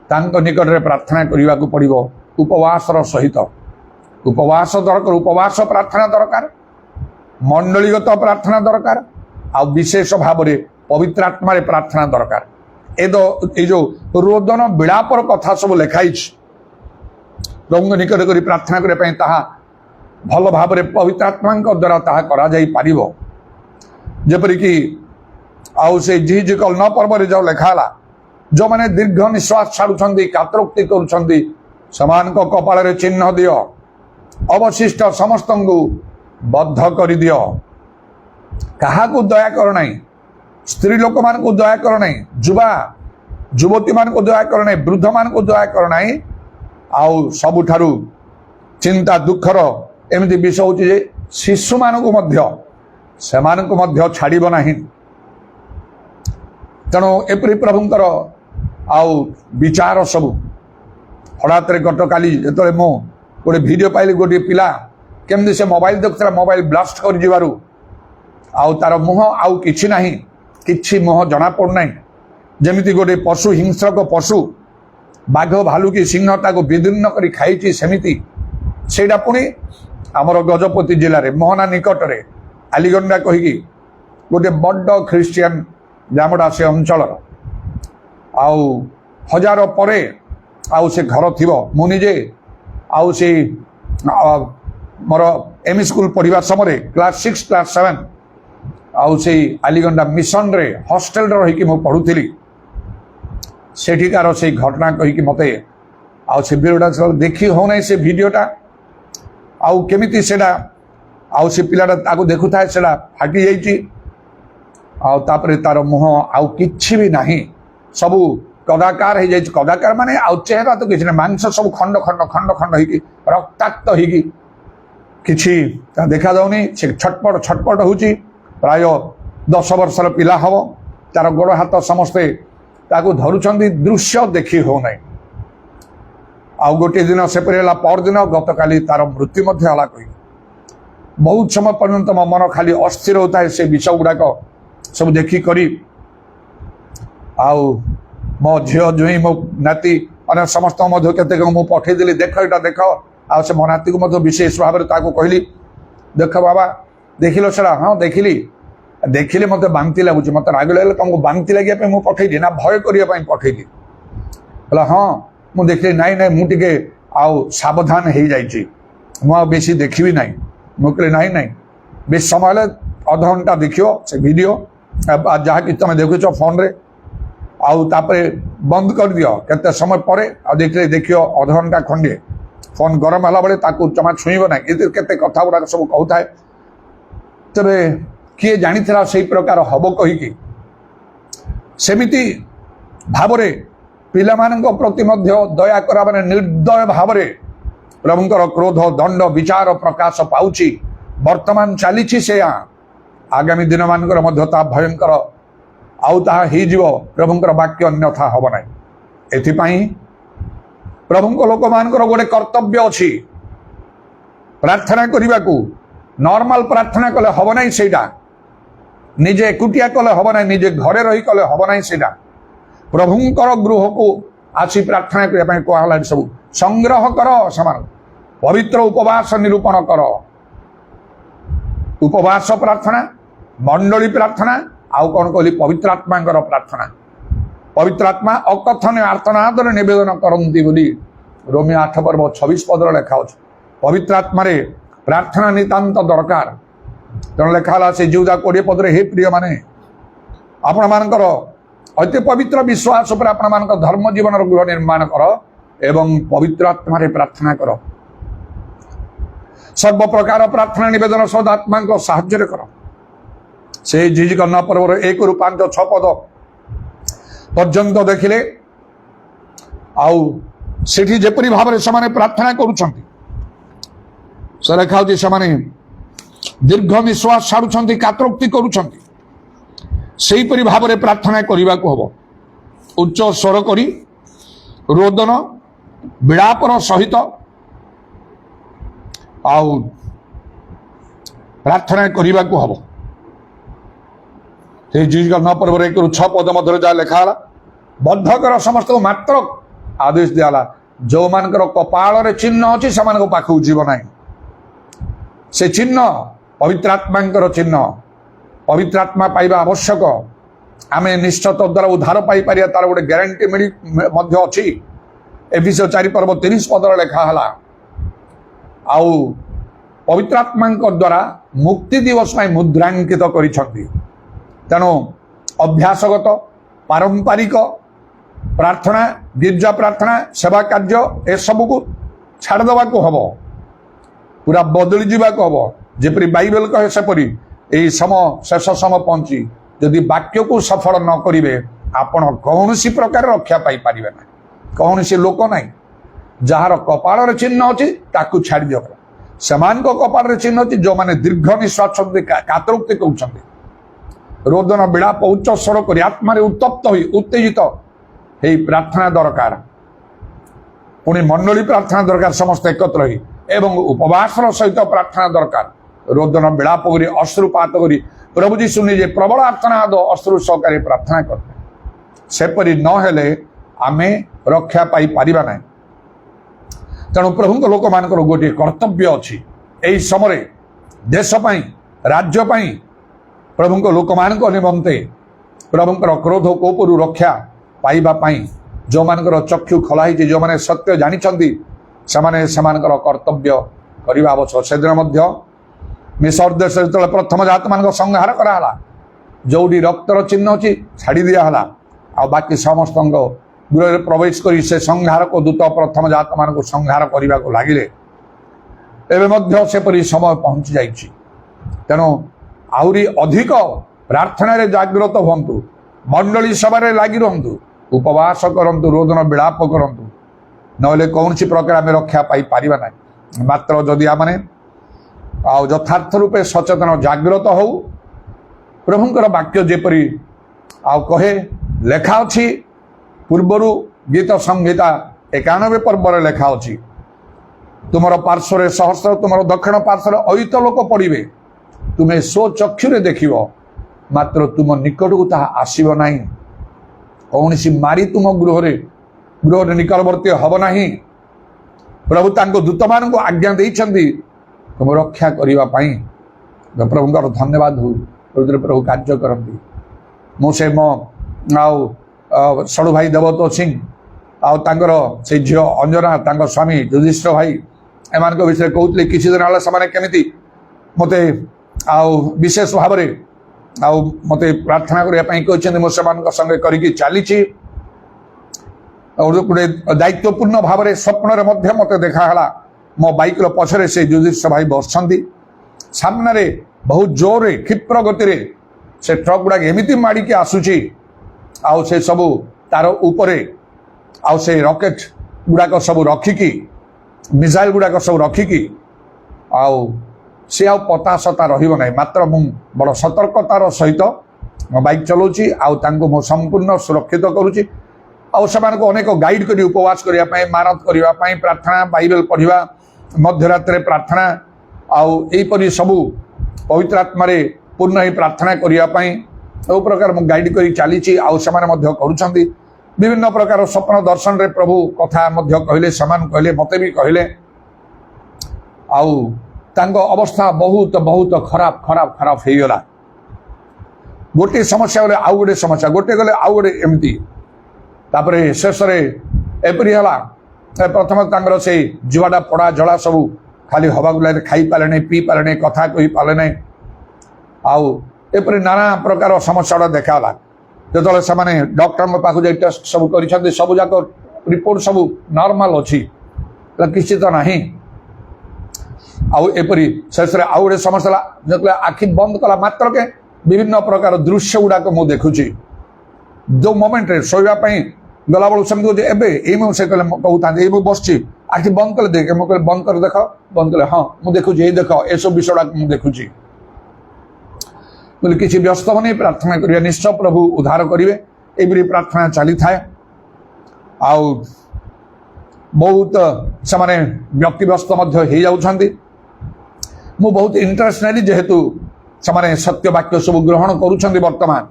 ତାଙ୍କ ନିକଟରେ ପ୍ରାର୍ଥନା କରିବାକୁ ପଡ଼ିବ ଉପବାସର ସହିତ। ଉପବାସ ଦରକାର, ଉପବାସ ପ୍ରାର୍ଥନା ଦରକାର, ମଣ୍ଡଳୀଗତ ପ୍ରାର୍ଥନା ଦରକାର, ଆଉ ବିଶେଷ ଭାବରେ ପବିତ୍ର ଆତ୍ମାରେ ପ୍ରାର୍ଥନା ଦରକାର। ଏଇ ଯେଉଁ ରୋଦନ ବିଳାପର କଥା ସବୁ ଲେଖା ହେଇଛି, ପ୍ରଭୁଙ୍କ ନିକଟ କରି ପ୍ରାର୍ଥନା କରିବା ପାଇଁ ତାହା ଭଲ ଭାବରେ ପବିତ୍ର ଆତ୍ମାଙ୍କ ଦ୍ୱାରା ତାହା କରାଯାଇପାରିବ। ଯେପରିକି ଆଉ ସେ ଜିହିଜିକଲ୍ 9 ପର୍ବରେ ଯେଉଁ ଲେଖା ହେଲା, ଯେଉଁମାନେ ଦୀର୍ଘ ନିଶ୍ୱାସ ଛାଡ଼ୁଛନ୍ତି, କାତରୋକ୍ତି କରୁଛନ୍ତି, ସେମାନଙ୍କ କପାଳରେ ଚିହ୍ନ ଦିଅ, ଅବଶିଷ୍ଟ ସମସ୍ତଙ୍କୁ ବଦ୍ଧ କରିଦିଅ। କାହାକୁ ଦୟା କର ନାହିଁ, ସ୍ତ୍ରୀ ଲୋକମାନଙ୍କୁ ଦୟା କର ନାହିଁ, ଯୁବତୀମାନଙ୍କୁ ଦୟା କର ନାହିଁ, ବୃଦ୍ଧମାନଙ୍କୁ ଦୟା କର ନାହିଁ। ଆଉ ସବୁଠାରୁ ଚିନ୍ତା ଦୁଃଖର ଏମିତି ବିଷୟ ହେଉଛି ଯେ ଶିଶୁମାନଙ୍କୁ ମଧ୍ୟ ଛାଡ଼ିବ ନାହିଁ। ତେଣୁ ଏପରି ପ୍ରଭୁଙ୍କର ଆଉ ବିଚାର ସବୁ ହଠାତ୍ରେ ଗତକାଲି ଯେତେବେଳେ ମୁଁ गोटे वीडियो पाइली गोटे पिला केमती से मोबाइल देखुला मोबाइल ब्लास्ट कर जिबारु आउ तार मुह आउ किछि नाही किछि मुह जना पड़ना जमिति गोटे पशु हिंस्रक पशु बाघ भालू की सिंह ताको विदीर्ण करी खाइछि सेमिति सेटा पुणी आमर गजपति जिले में मोहना निकट में आलीगंडा कहीकि गोटे बड़ ख्रीस्टियान जामटा से अंचल आउ हजार पर आउ से घर थिबो मु निजे आउ से मोर एमई स्कूल पढ़िबा समय क्लास 6 क्लास 7 आउ से आलीगंडा मिशन रे हॉस्टल रही मु पढ़ुली सेठिकार से घटना कहीकि मते आउ से वीडियोटा देखी हो नहीं से वीडियोटा आउ केमिति सेडा आउ से पिलाटा ताको देखुथाय सेडा फाटी जाइछि आउ तापरे तार मुह आउ किछि भी नाही सबु कदाकार हो जाइछि कदाकार माने आउ चेहरा तो किछि ना मांस सब खंड खंड खंड खंड होइकि रक्ताक्त होइकि किछि ता देखा जाउनी से छटपट छटपट होउछि प्राय 10 वर्षर पिला हबो तार गोड़ हाथ समस्ते ताको धरुछंदी दृश्य देखी हो नाही आउ गोटे दिन से परेला पर दिन गतकाली तार मृत्यु मध्य हला कहि बहुत समय पर्यंत मो मन खाली अस्थिर होता है से विषय गुड़ाक सब देखी करी आउ मो झील जुई मो नाती अने समस्त मध्य केतेक मु पठेदेली देख एटा देख आ से मो नाती को विशेष भाव में ताको कहली देख बाबा देखिल सेटा हाँ देखिली देखिले मत बांति लगुच मत राग लगे तुमको बांति लगे मुझे पठेदी ना भय करने पठेदी बोला हाँ मुझे देखिली नाई नाई मुझे आउ सावधान हो जाइए मुझे बेसी देखी ना मुझे नाई नाई बेस समय अध घंटा देखियो से वीडियो जहाँ कि तुम देखुच फोन रे आउ तापरे बंद कर दियो केते समय परे आ देखले देखियो अध घंटा खंडे फोन गरम हला बेले ताकू जमा छुईब ना केते कथा गुड़ा सब कहता है तबे किए जानी थिला सही प्रकार हब कहीकि सेमिति भावरे पिलामानंक प्रति मध्य दया करा माने निर्दय भावरे प्रभुंकर क्रोध दंड विचार प्रकाश पाउछि वर्तमान चलीछि से आगामी दिन मानकर मध्य ता भयंकर आउ ताहा ही जीव प्रभुंकर वाक्य अन्यथा हब ना एथिपाई प्रभुंक लोक मानकर गोटे कर्तव्य अछि प्रार्थना करने को नॉर्मल प्रार्थना कले हब ना सेटा निजे एकुटिया कले हब ना निजे घरे रही कले हब ना सेटा प्रभुंकर गृह को आसी प्रार्थना करने कहला सब संग्रह कर समान पवित्र उपवास निरूपण कर उपवास प्रार्थना मंडली प्रार्थना आउ कौन कहली पवित्रात्मा प्रार्थना पवित्रात्मा अकथन आर्तनाद निवेदन करती बोली रोमी 8 पर्व 26 पदर लेखा अच्छे पवित्रात्मा प्रार्थना नितांत दरकार तेणु लेखाला से जीवदा 20 पदरे हे प्रिय माने आपण मानकर अति पवित्र विश्वास पर आपण मानकर धर्म जीवन गृह निर्माण कर एवं पवित्रात्मा प्रार्थना कर सर्व प्रकार प्रार्थना निवेदन सदात्मा साहाय्य कर से झिझ कन्ना पर्वर 1 ରୁ 5 6 पद पर्यंत देखिले आउ सेठी जेपरी भाव में से प्रार्थना करुछंती से रेखा होची से दीर्घ निश्वास छाड़ुछंती कात्रोक्ति करुछंती सेही परि भाव में प्रार्थना करने को हबो उच्च स्वर करी रोदन विलापर सहित आउ प्रार्थना करने को हबो न पर्व 1 ରୁ 6 पद मध्य जहाँ लेखाला बद्धकर समस्त को मात्र आदेश दियाला जो मानकर कपाल चिन्ह अच्छी से पाखक जीव ना से चिन्ह पवित्रात्मा चिन्ह पवित्रात्मा पाइबा आवश्यक आम निश्चित द्वारा उद्धार पाई पारिया तार गोटे ग्यारंटी मिली अच्छी एफिस 4 पर्व 30 पदर लेखाला आउ पवित्रात्मा द्वारा मुक्ति दिवस मुद्रांकित करिछंती तेणु अभ्यासगत पारंपरिक प्रार्थना गिरजा प्रार्थना सेवा कार्य ए सब को छाड़देवा को हम पूरा बदली जावाक हम जपरी बाइबल कहे सेपरी यही समय शेष समय पहुंची यदि वाक्य को सफल न करेंगे आपण कौन प्रकार रक्षा पाई पारे ना कौन लोक ना जार कपाल चिन्ह अच्छी ताकू छाड़ दियो से कपाल चिन्ह अच्छी जो मैंने दीर्घ निश्वास कातरोक्ति कहते रोदन विलाप उच्च स्वर कर आत्मा उत्तप्त हुई उत्तेजित हे प्रार्थना दरकार ପୁଣି ମଣ୍ଡଳୀ ପ୍ରାର୍ଥନା ଦରକାର ସମସ୍ତେ ଏକତ୍ର ହୋଇ ଏବଂ ଉପବାସର ସହିତ ପ୍ରାର୍ଥନା ଦରକାର। ରୋଦନ ବିଳାପ କରି ଅଶ୍ରୁପାତ କରି ପ୍ରଭୁ ଯୀଶୁ ନିଜେ ପ୍ରବଳ ଆର୍ତ୍ତନାଦ ଅଶ୍ରୁ ସହକାରେ ପ୍ରାର୍ଥନା କରିଥିଲେ। ସେପରି ନହେଲେ ଆମେ ରକ୍ଷା ପାଇପାରିବା ନାହିଁ। ତେଣୁ ପ୍ରଭୁଙ୍କ ଲୋକମାନଙ୍କର ଗୋଟିଏ କର୍ତ୍ତବ୍ୟ ଅଛି ଏହି ସମୟରେ ଦେଶ ପାଇଁ ରାଜ୍ୟ ପାଇଁ ପ୍ରଭୁଙ୍କ ଲୋକମାନଙ୍କ ନିମନ୍ତେ ପ୍ରଭୁଙ୍କର କ୍ରୋଧ କୋପରୁ ରକ୍ଷା ପାଇବା ପାଇଁ ଯେଉଁମାନଙ୍କର ଚକ୍ଷୁ ଖୋଲା ହେଇଛି, ଯେଉଁମାନେ ସତ୍ୟ ଜାଣିଛନ୍ତି, ସେମାନେ ସେମାନଙ୍କର କର୍ତ୍ତବ୍ୟ କରିବା ଆବଶ୍ୟକ। ସେଦିନ ମଧ୍ୟ ମିଶର ଦେଶରେ ଯେତେବେଳେ ପ୍ରଥମ ଜାତମାନଙ୍କ ସଂହାର କରାହେଲା, ଯେଉଁଠି ରକ୍ତର ଚିହ୍ନ ଅଛି ଛାଡ଼ି ଦିଆହେଲା, ଆଉ ବାକି ସମସ୍ତଙ୍କ ଗୃହରେ ପ୍ରବେଶ କରି ସେ ସଂହାରକ ଦୂତ ପ୍ରଥମ ଜାତମାନଙ୍କୁ ସଂହାର କରିବାକୁ ଲାଗିଲେ। ଏବେ ମଧ୍ୟ ସେପରି ସମୟ ପହଞ୍ଚି ଯାଇଛି। ତେଣୁ ଆହୁରି ଅଧିକ ପ୍ରାର୍ଥନାରେ ଜାଗ୍ରତ ହୁଅନ୍ତୁ, ମଣ୍ଡଳୀ ସଭାରେ ଲାଗି ରୁହନ୍ତୁ, ଉପବାସ କରନ୍ତୁ, ରୋଦନ ବିଳାପ କରନ୍ତୁ, ନହେଲେ କୌଣସି ପ୍ରକାର ଆମେ ରକ୍ଷା ପାଇପାରିବା ନାହିଁ। ମାତ୍ର ଯଦି ଆମେ ଆଉ ଯଥାର୍ଥ ରୂପେ ସଚେତନ ଜାଗ୍ରତ ହଉ, ପ୍ରଭୁଙ୍କର ବାକ୍ୟ ଯେପରି ଆଉ କହେ, ଲେଖା ଅଛି ପୂର୍ବରୁ ଗୀତ ସଂହିତା 91 ପର୍ବରେ ଲେଖା ଅଛି, ତୁମର ପାର୍ଶ୍ୱରେ ସହସ୍ର, ତୁମର ଦକ୍ଷିଣ ପାର୍ଶ୍ୱରେ ଅୟୁତ ଲୋକ ପଡ଼ିବେ, ତୁମେ ସ୍ୱଚକ୍ଷୁରେ ଦେଖିବ, ମାତ୍ର ତୁମ ନିକଟକୁ ତାହା ଆସିବ ନାହିଁ। କୌଣସି ମାରି ତୁମ ଗୃହରେ ନିକଟବର୍ତ୍ତୀ ହେବ ନାହିଁ। ପ୍ରଭୁ ତାଙ୍କ ଦୂତମାନଙ୍କୁ ଆଜ୍ଞା ଦେଇଛନ୍ତି ତୁମ ରକ୍ଷା କରିବା ପାଇଁ। ପ୍ରଭୁଙ୍କର ଧନ୍ୟବାଦ ହଉ, ପ୍ରଭୁ କାର୍ଯ୍ୟ କରନ୍ତି। ମୁଁ ସେ ମୋ ଆଉ ସଡ଼ୁ ଭାଇ ଦେବତ ସିଂ ଆଉ ତାଙ୍କର ସେ ଝିଅ ଅଞ୍ଜନା, ତାଙ୍କ ସ୍ୱାମୀ ଯୁଧିଷ୍ଠିର ଭାଇ, ଏମାନଙ୍କ ବିଷୟରେ କହୁଥିଲି କିଛି ଦିନ ହେଲା। ସେମାନେ କେମିତି ମୋତେ ଆଉ ବିଶେଷ ଭାବରେ ଆଉ ମୋତେ ପ୍ରାର୍ଥନା କରିବା ପାଇଁ କହିଛନ୍ତି। ମୁଁ ସେମାନଙ୍କ ସଙ୍ଗେ କରିକି ଚାଲିଛି। ଗୋଟେ ଦାୟିତ୍ୱପୂର୍ଣ୍ଣ ଭାବରେ ସ୍ୱପ୍ନରେ ମଧ୍ୟ ମୋତେ ଦେଖାହେଲା, ମୋ ବାଇକ୍ର ପଛରେ ସେ ଯୁଧିଷ୍ଠିର ଭାଇ ବସିଛନ୍ତି। ସାମ୍ନାରେ ବହୁତ ଜୋରରେ କ୍ଷିପ୍ର ଗତିରେ ସେ ଟ୍ରକ୍ ଗୁଡ଼ାକ ଏମିତି ମାଡ଼ିକି ଆସୁଛି, ଆଉ ସେ ସବୁ ତାର ଉପରେ ଆଉ ସେ ରକେଟ ଗୁଡ଼ାକ ସବୁ ରଖିକି, ମିସାଇଲ ଗୁଡ଼ାକ ସବୁ ରଖିକି, ଆଉ ସେ ଆଉ ପତାସତା ରହିବ ନାହିଁ। ମାତ୍ର ମୁଁ ବଡ଼ ସତର୍କତାର ସହିତ ମୋ ବାଇକ୍ ଚଲାଉଛି, ଆଉ ତାଙ୍କୁ ମୁଁ ସମ୍ପୂର୍ଣ୍ଣ ସୁରକ୍ଷିତ କରୁଛି। ଆଉ ସେମାନଙ୍କୁ ଅନେକ ଗାଇଡ଼ କରି ଉପବାସ କରିବା ପାଇଁ, ମାନତ କରିବା ପାଇଁ, ପ୍ରାର୍ଥନା, ବାଇବେଲ ପଢ଼ିବା, ମଧ୍ୟରାତ୍ରିରେ ପ୍ରାର୍ଥନା, ଆଉ ଏହିପରି ସବୁ ପବିତ୍ର ଆତ୍ମାରେ ପୂର୍ଣ୍ଣ ହୋଇ ପ୍ରାର୍ଥନା କରିବା ପାଇଁ ସବୁ ପ୍ରକାର ମୁଁ ଗାଇଡ଼ କରି ଚାଲିଛି। ଆଉ ସେମାନେ ମଧ୍ୟ କରୁଛନ୍ତି। ବିଭିନ୍ନ ପ୍ରକାର ସ୍ୱପ୍ନ ଦର୍ଶନରେ ପ୍ରଭୁ କଥା ମଧ୍ୟ କହିଲେ, ସେମାନେ କହିଲେ, ମୋତେ ବି କହିଲେ। ଆଉ ତାଙ୍କ ଅବସ୍ଥା ବହୁତ ବହୁତ ଖରାପ ହେଇଗଲା। ଗୋଟିଏ ସମସ୍ୟା ଗଲେ ଆଉ ଗୋଟେ ସମସ୍ୟା, ଗୋଟେ ଗଲେ ଆଉ ଗୋଟେ, ଏମିତି। ତାପରେ ଶେଷରେ ଏପରି ହେଲା, ପ୍ରଥମେ ତାଙ୍କର ସେଇ ଜୁଆଟା ପଡ଼ା ଜଳା ସବୁ ଖାଲି ହବାକୁ ଲାଗେ, ଖାଇପାରିଲେ ନାହିଁ, ପିଇପାରିଲେ ନାହିଁ, କଥା କହିପାରିଲେ ନାହିଁ। ଆଉ ଏପରି ନାନା ପ୍ରକାର ସମସ୍ୟା ଗୁଡ଼ା ଦେଖାଗଲା। ଯେତେବେଳେ ସେମାନେ ଡକ୍ଟରଙ୍କ ପାଖକୁ ଯାଇ ଟେଷ୍ଟ ସବୁ କରିଛନ୍ତି, ସବୁ ଯାକ ରିପୋର୍ଟ ସବୁ ନର୍ମାଲ ଅଛି, କିଛି ତ ନାହିଁ। ଆଉ ଏପରି ଶେଷରେ ଆଉ ଗୋଟେ ସମସ୍ୟା ହେଲା, ଯେତେବେଳେ ଆଖି ବନ୍ଦ କଲା ମାତ୍ରକେ ବିଭିନ୍ନ ପ୍ରକାର ଦୃଶ୍ୟ ଗୁଡ଼ାକ ମୁଁ ଦେଖୁଛି। ଯେଉଁ ମୋମେଣ୍ଟରେ ଶୋଇବା ପାଇଁ ଗଲାବେଳକୁ ସେମିତି କହୁଛି, ଏବେ ଏଇ ମୁଁ ସେ କହିଲେ କହୁଥାନ୍ତି, ଏଇ ମୁଁ ବସିଛି, ଆଖି ବନ୍ଦ କଲେ ଦେଖେ। ମୁଁ କହିଲେ ବନ୍ଦ କରି ଦେଖ, ବନ୍ଦ କଲେ ହଁ ମୁଁ ଦେଖୁଛି, ଏଇ ଦେଖ, ଏସବୁ ବିଷୟ ଗୁଡ଼ାକ ମୁଁ ଦେଖୁଛି। ବୋଲି କିଛି ବ୍ୟସ୍ତ ହବନି, ପ୍ରାର୍ଥନା କରିବା, ନିଶ୍ଚୟ ପ୍ରଭୁ ଉଦ୍ଧାର କରିବେ। ଏଇପରି ପ୍ରାର୍ଥନା ଚାଲିଥାଏ। ଆଉ ବହୁତ ସେମାନେ ବ୍ୟକ୍ତିବ୍ୟସ୍ତ ମଧ୍ୟ ହେଇଯାଉଛନ୍ତି। ମୁଁ ବହୁତ ଇଣ୍ଟରେଷ୍ଟ ନେଲି, ଯେହେତୁ ସେମାନେ ସତ୍ୟ ବାକ୍ୟ ସବୁ ଗ୍ରହଣ କରୁଛନ୍ତି। ବର୍ତ୍ତମାନ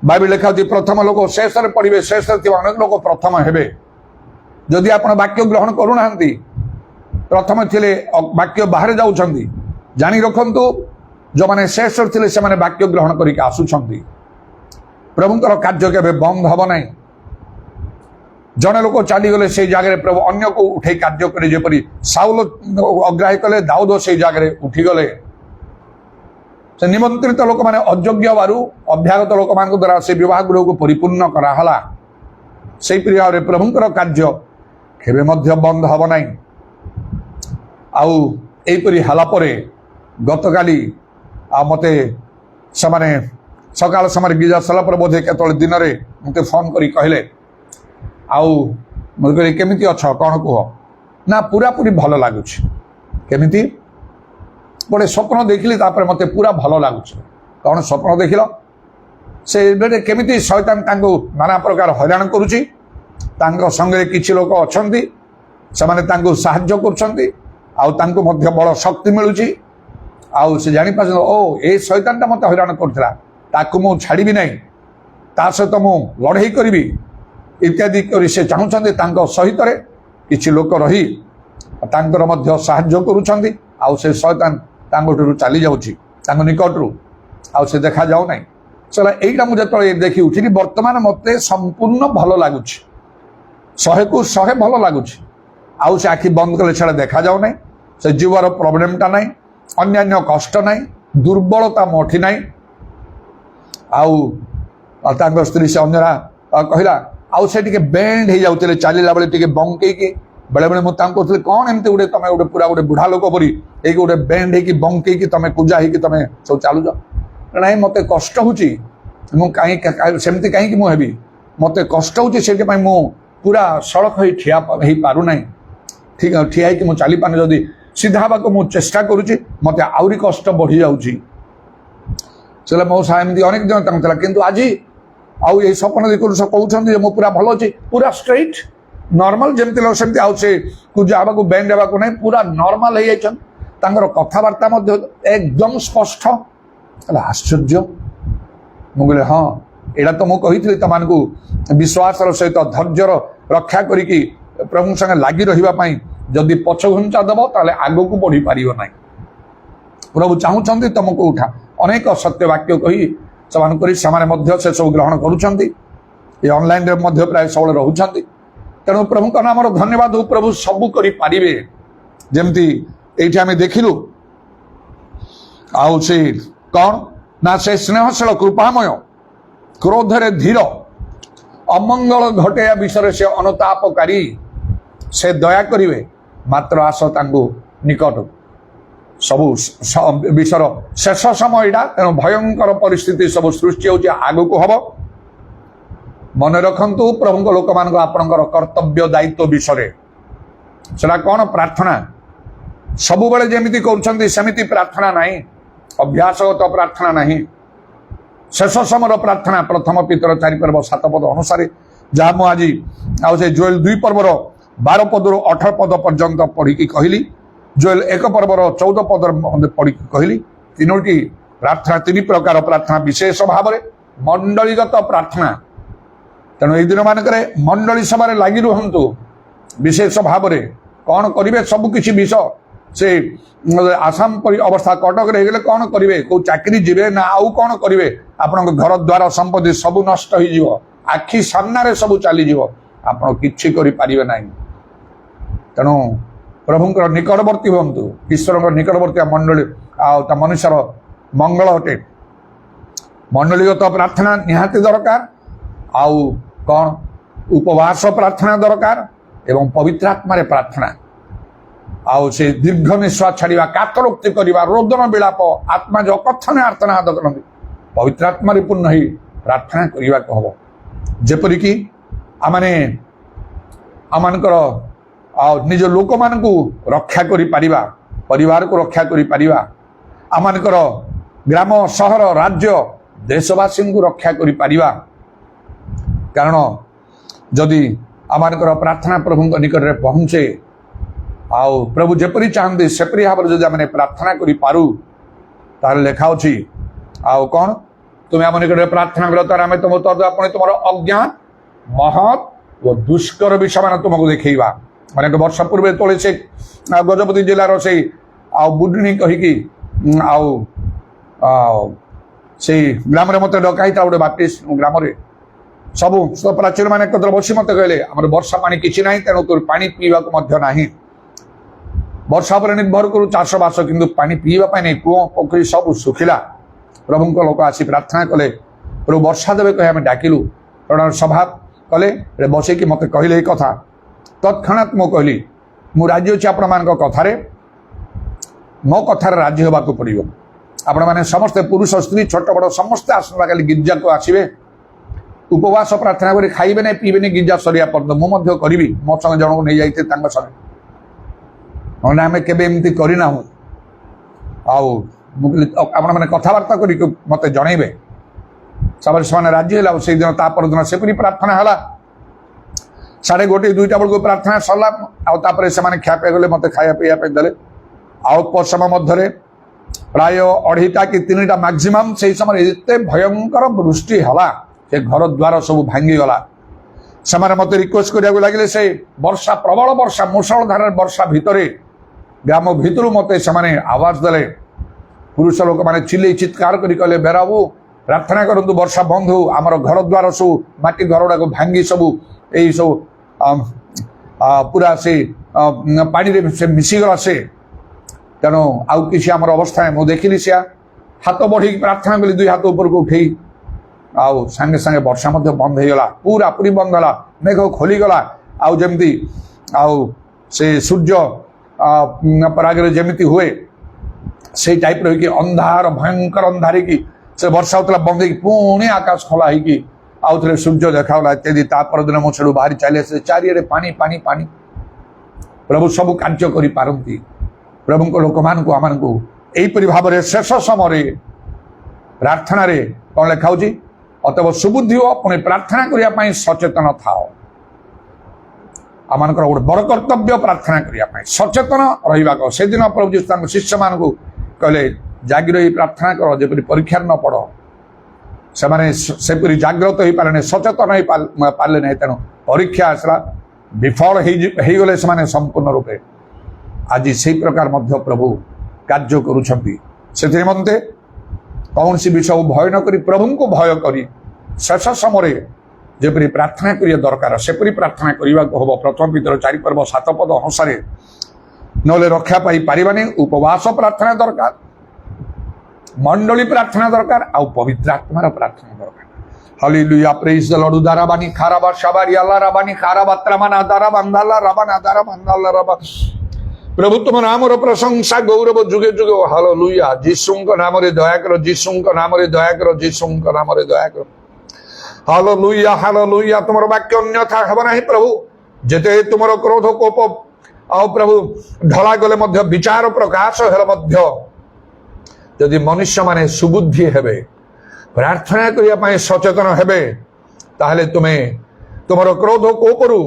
ବାଇବେଲ ଲେଖା ହେଉଛି, ପ୍ରଥମ ଲୋକ ଶେଷରେ ପଡ଼ିବେ, ଶେଷରେ ଥିବା ଅନେକ ଲୋକ ପ୍ରଥମ ହେବେ। ଯଦି ଆପଣ ବାକ୍ୟ ଗ୍ରହଣ କରୁନାହାନ୍ତି, ପ୍ରଥମେ ଥିଲେ ବାକ୍ୟ ବାହାରେ ଯାଉଛନ୍ତି, ଜାଣି ରଖନ୍ତୁ, ଯେଉଁମାନେ ଶେଷରେ ଥିଲେ ସେମାନେ ବାକ୍ୟ ଗ୍ରହଣ କରିକି ଆସୁଛନ୍ତି। ପ୍ରଭୁଙ୍କର କାର୍ଯ୍ୟ କେବେ ବନ୍ଦ ହେବ ନାହିଁ। ଜଣେ ଲୋକ ଚାଲିଗଲେ ସେଇ ଜାଗାରେ ପ୍ରଭୁ ଅନ୍ୟକୁ ଉଠେଇ କାର୍ଯ୍ୟ କରି, ଯେପରି ସାଉଲ ଅଗ୍ରାହୀ କଲେ, ଦାଉଦ ସେଇ ଜାଗାରେ ଉଠିଗଲେ। ସେ ନିମନ୍ତ୍ରିତ ଲୋକମାନେ ଅଯୋଗ୍ୟ ହେବାରୁ ଅଭ୍ୟାଗତ ଲୋକମାନଙ୍କ ଦ୍ୱାରା ସେ ବିବାହ ଗୃହକୁ ପରିପୂର୍ଣ୍ଣ କରାହେଲା। ସେହିପରି ଭାବରେ ପ୍ରଭୁଙ୍କର କାର୍ଯ୍ୟ କେବେ ମଧ୍ୟ ବନ୍ଦ ହେବ ନାହିଁ। ଆଉ ଏହିପରି ହେଲା ପରେ ଗତକାଲି ଆଉ ମୋତେ ସେମାନେ ସକାଳ ସମୟରେ ଗିଜା ସରିଲା ପରେ ବୋଧେ କେତେବେଳେ ଦିନରେ ମୋତେ ଫୋନ୍ କରି କହିଲେ, ଆଉ ମୁଁ କହିଲି କେମିତି ଅଛ, କ'ଣ କୁହ? ନା ପୁରାପୁରି ଭଲ ଲାଗୁଛି। କେମିତି? ଗୋଟେ ସ୍ୱପ୍ନ ଦେଖିଲି, ତାପରେ ମୋତେ ପୁରା ଭଲ ଲାଗୁଛି। କ'ଣ ସ୍ୱପ୍ନ ଦେଖିଲ? ସେ ଏବେ କେମିତି ଶୟତାନ ତାଙ୍କୁ ନାନା ପ୍ରକାର ହଇରାଣ କରୁଛି, ତାଙ୍କ ସଙ୍ଗରେ କିଛି ଲୋକ ଅଛନ୍ତି, ସେମାନେ ତାଙ୍କୁ ସାହାଯ୍ୟ କରୁଛନ୍ତି, ଆଉ ତାଙ୍କୁ ମଧ୍ୟ ବଡ଼ ଶକ୍ତି ମିଳୁଛି। ଆଉ ସେ ଜାଣିପାରୁଛନ୍ତି ଓ ଏ ଶୈତାନଟା ମୋତେ ହଇରାଣ କରୁଥିଲା, ତାକୁ ମୁଁ ଛାଡ଼ିବି ନାହିଁ, ତା ସହିତ ମୁଁ ଲଢ଼େଇ କରିବି ଇତ୍ୟାଦି କରି ସେ ଚାହୁଁଛନ୍ତି। ତାଙ୍କ ସହିତରେ କିଛି ଲୋକ ରହି ତାଙ୍କର ମଧ୍ୟ ସାହାଯ୍ୟ କରୁଛନ୍ତି। ଆଉ ସେ ଶୈତାନ ତାଙ୍କଠାରୁ ଚାଲି ଯାଉଛି, ତାଙ୍କ ନିକଟରୁ ଆଉ ସେ ଦେଖାଯାଉ ନାହିଁ। ସେଟା ଏଇଟା ମୁଁ ଯେତେବେଳେ ଦେଖି ଉଠିଲି, ବର୍ତ୍ତମାନ ମୋତେ ସମ୍ପୂର୍ଣ୍ଣ ଭଲ ଲାଗୁଛି, 100କୁ 100 ଭଲ ଲାଗୁଛି। ଆଉ ସେ ଆଖି ବନ୍ଦ କଲେ ସେଟା ଦେଖାଯାଉ ନାହିଁ, ସେ ଜୀବର ପ୍ରୋବ୍ଲେମଟା ନାହିଁ, ଅନ୍ୟାନ୍ୟ କଷ୍ଟ ନାହିଁ, ଦୁର୍ବଳତା ମୋଠି ନାହିଁ। ଆଉ ତାଙ୍କ ସ୍ତ୍ରୀ ସେ ଅନ୍ୟରା କହିଲା, ଆଉ ସେ ଟିକେ ବେଣ୍ଡ ହେଇଯାଉଥିଲେ ଚାଲିଲା ବେଳେ, ଟିକେ ବଙ୍କେଇକି ବେଳେବେଳେ ମୁଁ ତାଙ୍କୁ କହୁଥିଲି କ'ଣ ଏମିତି ଗୋଟେ ତମେ ଗୋଟେ ପୁରା ଗୋଟେ ବୁଢ଼ା ଲୋକ ପରି ଏଇକି ଗୋଟେ ବେଣ୍ଡ ହେଇକି ବଙ୍କେଇକି ତମେ ପୂଜା ହେଇକି ତମେ ସବୁ ଚାଲୁଛ। ନାଇଁ ମୋତେ କଷ୍ଟ ହେଉଛି, ମୁଁ ସେମିତି କାହିଁକି ମୁଁ ହେବି, ମୋତେ କଷ୍ଟ ହେଉଛି, ସେଥିପାଇଁ ମୁଁ ପୁରା ସଳଖ ହେଇ ଠିଆ ହେଇପାରୁନାହିଁ। ଠିକ୍ ଠିଆ ହେଇକି ମୁଁ ଚାଲିପାରୁନି, ଯଦି ସିଧା ହେବାକୁ ମୁଁ ଚେଷ୍ଟା କରୁଛି ମୋତେ ଆହୁରି କଷ୍ଟ ବଢ଼ିଯାଉଛି। ସେଟା ମୋ ସାହା ଏମିତି ଅନେକ ଦିନ ତାଙ୍କୁ ଥିଲା, କିନ୍ତୁ ଆଜି ଆଉ ଏଇ ସ୍ୱପ୍ନ ଦେଖୁଛୁ ସେ କହୁଛନ୍ତି ଯେ ମୁଁ ପୁରା ଭଲ ଅଛି, ପୁରା ଷ୍ଟ୍ରେଟ୍ ନର୍ମାଲ ଯେମିତି ଲୋକ ସେମିତି। ଆଉ ସେ ପୂଜା ହେବାକୁ ବେଣ୍ଡ ହେବାକୁ ନାହିଁ, ପୁରା ନର୍ମାଲ ହେଇଯାଇଛନ୍ତି। ତାଙ୍କର କଥାବାର୍ତ୍ତା ମଧ୍ୟ ଏକଦମ ସ୍ପଷ୍ଟ। ହେଲା ଆଶ୍ଚର୍ଯ୍ୟ। ମୁଁ କହିଲି ହଁ, ଏଇଟା ତ ମୁଁ କହିଥିଲି ତମାନଙ୍କୁ ବିଶ୍ୱାସର ସହିତ ଧୈର୍ଯ୍ୟର ରକ୍ଷା କରିକି ପ୍ରଭୁଙ୍କ ସାଙ୍ଗେ ଲାଗି ରହିବା ପାଇଁ। ଯଦି ପଛଘୁଞ୍ଚା ଦେବ ତାହେଲେ ଆଗକୁ ବଢ଼ିପାରିବ ନାହିଁ। ପ୍ରଭୁ ଚାହୁଁଛନ୍ତି ତମକୁ ଉଠା। ଅନେକ ସତ୍ୟ ବାକ୍ୟ କହି ସେମାନେ ମଧ୍ୟ ସେସବୁ ଗ୍ରହଣ କରୁଛନ୍ତି। ଏ ଅନଲାଇନରେ ମଧ୍ୟ ପ୍ରାୟ ସବୁବେଳେ ରହୁଛନ୍ତି। ତେଣୁ ପ୍ରଭୁଙ୍କ ନାମର ଧନ୍ୟବାଦ। ପ୍ରଭୁ ସବୁ କରିପାରିବେ। ଯେମିତି ଏଇଠି ଆମେ ଦେଖିଲୁ, ଆଉ ସେ କ'ଣ ନା ସେ ସ୍ନେହଶୀଳ କୃପାମୟ, କ୍ରୋଧରେ ଧୀର, ଅମଙ୍ଗଳ ଘଟେଇବା ବିଷୟରେ ସେ ଅନୁତାପକାରୀ, ସେ ଦୟା କରିବେ, ମାତ୍ର ଆସ ତାଙ୍କୁ ନିକଟ। ସବୁ ବିଷୟର ଶେଷ ସମୟ ଏଇଟା, ତେଣୁ ଭୟଙ୍କର ପରିସ୍ଥିତି ସବୁ ସୃଷ୍ଟି ହେଉଛି, ଆଗକୁ ହବ। ମନେ ରଖନ୍ତୁ ପ୍ରଭୁଙ୍କ ଲୋକମାନଙ୍କ ଆପଣଙ୍କର କର୍ତ୍ତବ୍ୟ ଦାୟିତ୍ୱ ବିଷୟରେ। ସେଟା କ'ଣ? ପ୍ରାର୍ଥନା। ସବୁବେଳେ ଯେମିତି କରୁଛନ୍ତି ସେମିତି ପ୍ରାର୍ଥନା ନାହିଁ, ଅଭ୍ୟାସଗତ ପ୍ରାର୍ଥନା ନାହିଁ। ଶେଷ ସମୟର ପ୍ରାର୍ଥନା ପ୍ରଥମ ପିତର 4 ପର୍ବ 7 ପଦ ଅନୁସାରେ, ଯାହା ମୁଁ ଆଜି ଆଉ ସେ ଜୋଏଲ 2 ପର୍ବର 12 ପଦରୁ 18 ପଦ ପର୍ଯ୍ୟନ୍ତ ପଢ଼ିକି କହିଲି, ଜୋଏଲ 1 ପର୍ବର 14 ପଦର ପଢ଼ିକି କହିଲି। ତିନୋଟି ପ୍ରାର୍ଥନା, 3 ପ୍ରକାର ପ୍ରାର୍ଥନା, ବିଶେଷ ଭାବରେ ମଣ୍ଡଳୀଗତ ପ୍ରାର୍ଥନା। ତେଣୁ ଏଇ ଦିନମାନଙ୍କରେ ମଣ୍ଡଳୀ ସଭାରେ ଲାଗି ରୁହନ୍ତୁ। ବିଶେଷ ଭାବରେ କ'ଣ କରିବେ, ସବୁ କିଛି ବିଷୟ। ସେ ଆସାମ ପରି ଅବସ୍ଥା କଟକରେ ହେଇଗଲେ କ'ଣ କରିବେ, କେଉଁ ଚାକିରି ଯିବେ ନା ଆଉ କ'ଣ କରିବେ, ଆପଣଙ୍କ ଘର ଦ୍ୱାର ସମ୍ପତ୍ତି ସବୁ ନଷ୍ଟ ହେଇଯିବ, ଆଖି ସାମ୍ନାରେ ସବୁ ଚାଲିଯିବ, ଆପଣ କିଛି କରିପାରିବେ ନାହିଁ। ତେଣୁ ପ୍ରଭୁଙ୍କର ନିକଟବର୍ତ୍ତୀ ହୁଅନ୍ତୁ। ଈଶ୍ୱରଙ୍କ ନିକଟବର୍ତ୍ତୀ ମଣ୍ଡଳୀ ଆଉ ତା ମନୁଷ୍ୟର ମଙ୍ଗଳ ଅଟେ। ମଣ୍ଡଳୀଗତ ପ୍ରାର୍ଥନା ନିହାତି ଦରକାର। ଆଉ କ'ଣ? ଉପବାସ ପ୍ରାର୍ଥନା ଦରକାର ଏବଂ ପବିତ୍ର ଆତ୍ମାରେ ପ୍ରାର୍ଥନା। ଆଉ ସେ ଦୀର୍ଘ ନିଶ୍ୱାସ ଛାଡ଼ିବା, କାତରୋକ୍ତି କରିବା, ରୋଦନ ବିଳାପ, ଆତ୍ମା ଯେ ଅକଥନ ଆର୍ତ୍ତନାଦ କରନ୍ତି, ପବିତ୍ର ଆତ୍ମାରେ ପୂର୍ଣ୍ଣ ହେଇ ପ୍ରାର୍ଥନା କରିବାକୁ ହବ। ଯେପରିକି ଆମମାନଙ୍କର ଆଉ ନିଜ ଲୋକମାନଙ୍କୁ ରକ୍ଷା କରିପାରିବା, ପରିବାରକୁ ରକ୍ଷା କରିପାରିବା, ଆମମାନଙ୍କର ଗ୍ରାମ, ସହର, ରାଜ୍ୟ, ଦେଶବାସୀଙ୍କୁ ରକ୍ଷା କରିପାରିବା। କାରଣ ଯଦି ଆମମାନଙ୍କର ପ୍ରାର୍ଥନା ପ୍ରଭୁଙ୍କ ନିକଟରେ ପହଞ୍ଚେ, ଆଉ ପ୍ରଭୁ ଯେପରି ଚାହାନ୍ତି ସେପରି ଭାବରେ ଯଦି ଆମେ ପ୍ରାର୍ଥନା କରିପାରୁ, ତାହେଲେ ଲେଖା ଅଛି, ଆଉ କ'ଣ? ତୁମେ ଆମ ନିକଟରେ ପ୍ରାର୍ଥନା କର, ତାର ଆମେ ତୁମ ଉତ୍ତର ଦେବା, ପୁଣି ତୁମର ଅଜ୍ଞାନ, ମହତ୍ ଓ ଦୁଷ୍କର ବିଷୟମାନ ତୁମକୁ ଦେଖେଇବା। ଅନେକ ବର୍ଷ ପୂର୍ବେ ତଳେ ସେ ଗଜପତି ଜିଲ୍ଲାର ସେଇ ଆଉ ବୁଡିଣୀ କହିକି ଆଉ ସେଇ ଗ୍ରାମରେ ମୋତେ ଡକା ହେଇଥିଲା, ଗୋଟେ ବାପ୍ଟିଷ୍ଟ ଗ୍ରାମରେ। ସବୁ ପ୍ରାଚୀନ ମାନେ ଏକତ୍ର ବସି ମୋତେ କହିଲେ, ଆମର ବର୍ଷା ପାଣି କିଛି ନାହିଁ, ତେଣୁ ତୋର ପାଣି ପିଇବାକୁ ମଧ୍ୟ ନାହିଁ। ବର୍ଷା ଉପରେ ନିର୍ଭର କରୁ ଚାଷବାସ, କିନ୍ତୁ ପାଣି ପିଇବା ପାଇଁ ନାହିଁ, କୂଅ ପୋଖରୀ ସବୁ ଶୁଖିଲା। ପ୍ରଭୁଙ୍କ ଲୋକ ଆସି ପ୍ରାର୍ଥନା କଲେ, ପ୍ରଭୁ ବର୍ଷା ଦେବେ କହି ଆମେ ଡାକିଲୁ। ସଭା କଲେ, ବସେଇକି ମୋତେ କହିଲେ ଏଇ କଥା। ତତ୍କ୍ଷଣାତ୍ ମୁଁ କହିଲି, ମୁଁ ରାଜି ଅଛି ଆପଣମାନଙ୍କ କଥାରେ, ମୋ କଥାରେ ରାଜି ହେବାକୁ ପଡ଼ିବ। ଆପଣମାନେ ସମସ୍ତେ, ପୁରୁଷ ସ୍ତ୍ରୀ ଛୋଟ ବଡ଼ ସମସ୍ତେ ଆସନ୍ତାକାଲି ଗିର୍ଜାକୁ ଆସିବେ। ଉପବାସ ପ୍ରାର୍ଥନା କରି ଖାଇବେ ନାହିଁ, ପିଇବେନି ଗିର୍ଜା ସରିବା ପର୍ଯ୍ୟନ୍ତ। ମୁଁ ମଧ୍ୟ କରିବି, ମୋ ସଙ୍ଗେ ଜଣକୁ ନେଇଯାଇଥିଲେ ତାଙ୍କ ସଙ୍ଗେ। ନହେଲେ ଆମେ କେବେ ଏମିତି କରିନାହୁଁ। ଆଉ ମୁଁ କହିଲି ଆପଣମାନେ କଥାବାର୍ତ୍ତା କରିକି ମୋତେ ଜଣେଇବେ। ସେମାନେ ରାଜି ହେଲା। ଆଉ ସେଇଦିନ ତା ପରଦିନ ସେପରି ପ୍ରାର୍ଥନା ହେଲା। 1:30 2ଟା ବେଳକୁ ପ୍ରାର୍ଥନା ସରିଲା ଆଉ ତାପରେ ସେମାନେ ଖିଆପିଆ ଗଲେ ମତେ ଖାଇବା ପିଇବା ପାଇଁ ଦେଲେ। ଆଉ ଅଳ୍ପ ସମୟ ମଧ୍ୟରେ ପ୍ରାୟ 2:30 କି 3ଟା ମ୍ୟାକ୍ସିମମ୍ ସେଇ ସମୟରେ ଏତେ ଭୟଙ୍କର ବୃଷ୍ଟି ହେଲା ସେ ଘର ଦ୍ୱାର ସବୁ ଭାଙ୍ଗିଗଲା। ସେମାନେ ମତେ ରିକ୍ୱେଷ୍ଟ କରିବାକୁ ଲାଗିଲେ ସେ ବର୍ଷା ପ୍ରବଳ ବର୍ଷା ମୁଷଳଧାରାରେ ବର୍ଷା ଭିତରେ ଗ୍ରାମ ଭିତରୁ ମତେ ସେମାନେ ଆୱାଜ ଦେଲେ। ପୁରୁଷ ଲୋକମାନେ ଚିଲେଇ ଚିତ୍କାର କରି କହିଲେ ବେରାବୁ ପ୍ରାର୍ଥନା କରନ୍ତୁ ବର୍ଷା ବନ୍ଦ ହଉ, ଆମର ଘର ଦ୍ୱାର ସବୁ ମାଟି ଘର ଗୁଡାକ ଭାଙ୍ଗି ସବୁ ଏଇ ସବୁ ପୁରା ସେ ପାଣିରେ ସେ ମିଶିଗଲା ସେ, ତେଣୁ ଆଉ କିଛି ଆମର ଅବସ୍ଥା ନାହିଁ। ମୁଁ ଦେଖିଲି ସେଆ ହାତ ବଢେଇକି ପ୍ରାର୍ଥନା କଲି 2 ହାତ ଉପରକୁ ଉଠେଇ, ଆଉ ସାଙ୍ଗେ ସାଙ୍ଗେ ବର୍ଷା ମଧ୍ୟ ବନ୍ଦ ହେଇଗଲା, ପୁରା ପୁରି ବନ୍ଦ ହେଲା, ମେଘ ଖୋଲିଗଲା। ଆଉ ଯେମିତି ଆଉ ସେ ସୂର୍ଯ୍ୟ ପରାଗରେ ଯେମିତି ହୁଏ ସେଇ ଟାଇପ୍ର ହେଇକି ଅନ୍ଧାର ଭୟଙ୍କର ଅନ୍ଧାର ହେଇକି ସେ ବର୍ଷା ହଉଥିଲା, ବନ୍ଦ ହେଇକି ପୁଣି ଆକାଶ ଖୋଲା ହେଇକି ଆଉ ଥରେ ସୂର୍ଯ୍ୟ ଦେଖାଗଲା ଇତ୍ୟାଦି। ତା ପରଦିନ ମୁଁ ସେଠୁ ବାହାରି ଚାଲି ଆସିଲି, ଚାରିଆଡେ ପାଣି ପାଣି ପାଣି। ପ୍ରଭୁ ସବୁ କାର୍ଯ୍ୟ କରିପାରନ୍ତି। ପ୍ରଭୁଙ୍କ ଲୋକମାନଙ୍କୁ ଆମମାନଙ୍କୁ ଏହିପରି ଭାବରେ ଶେଷ ସମୟରେ ପ୍ରାର୍ଥନାରେ କଣ ଲେଖା ହଉଛି, ଅତଏବ ସୁବୁଦ୍ଧି ଓ ପୁଣି ପ୍ରାର୍ଥନା କରିବା ପାଇଁ ସଚେତନ ଥାଅ। ଆମମାନଙ୍କର ଗୋଟେ ବଡ କର୍ତ୍ତବ୍ୟ ପ୍ରାର୍ଥନା କରିବା ପାଇଁ ସଚେତନ ରହିବାକୁ। ସେଦିନ ପ୍ରଭୁ ଯୀଶୁ ତାଙ୍କ ଶିଷ୍ୟମାନଙ୍କୁ କହିଲେ ଜାଗି ରହି ପ୍ରାର୍ଥନା କର ଯେପରି ପରୀକ୍ଷାରେ ନ ପଡ। ସେମାନେ ସେପରି ଜାଗ୍ରତ ହେଇପାରିଲେ, ସଚେତନ ହେଇପାରିଲେ ନାହିଁ, ତେଣୁ ପରୀକ୍ଷା ଆସିଲା, ବିଫଳ ହେଇଗଲେ ସେମାନେ ସମ୍ପୂର୍ଣ୍ଣ ରୂପେ। ଆଜି ସେଇ ପ୍ରକାର ମଧ୍ୟ ପ୍ରଭୁ କାର୍ଯ୍ୟ କରୁଛନ୍ତି। ସେଥି ନିମନ୍ତେ କୌଣସି ବିଷୟ ଭୟ ନ କରି ପ୍ରଭୁଙ୍କୁ ଭୟ କରି ଶେଷ ସମୟରେ ଯେପରି ପ୍ରାର୍ଥନା କରିବା ଦରକାର ସେପରି ପ୍ରାର୍ଥନା କରିବାକୁ ହବ। ପ୍ରଥମ ପିତର 4 ପର୍ବ 7 ପଦ ଅନୁସାରେ, ନହେଲେ ରକ୍ଷା ପାଇ ପାରିବାନି। ଉପବାସ ପ୍ରାର୍ଥନା ଦରକାର, ମଣ୍ଡଳୀ ପ୍ରାର୍ଥନା ଦରକାର, ଆଉ ପବିତ୍ର ଆତ୍ମାର ପ୍ରାର୍ଥନା ଦରକାର। ହାଲେଲୁୟା, ପ୍ରେଜ ଦ ଲର୍ଡ। ଦାରାବାନି ଖାରାବା শাবারি আল্লাহ রাবানি খারাবা ত্রামানা দারা বান্দালা রাবানা দারা বান্দালা রাবা। প্রভু তোমার নামর প্রশংসা গৌরব যুগে যুগে। হালেলুয়া, যিশুଙ୍କ নামରେ ଦୟା କର, যিশুଙ୍କ ନାମରେ ଦୟା କର, যিশুଙ୍କ ନାମରେ ଦୟା କର। Hallelujah hallelujah. ତୁମର ବାକ୍ୟ ଅନ୍ୟଥା ହେବ ନାହିଁ ପ୍ରଭୁ। ଯେତେ ତୁମର କ୍ରୋଧ କୋପ ଆଉ ପ୍ରଭୁ ଢଳା ଗଲେ ମଧ୍ୟ, ବିଚାର ପ୍ରକାଶ ହେଲେ ମଧ୍ୟ, ଯଦି ମନୁଷ୍ୟମାନେ ସୁବୁଦ୍ଧି ହେବେ, ପ୍ରାର୍ଥନା କରିବା ପାଇଁ ସଚେତନ ହେବେ, ତାହେଲେ ତୁମେ ତୁମର କ୍ରୋଧ କୋପରୁ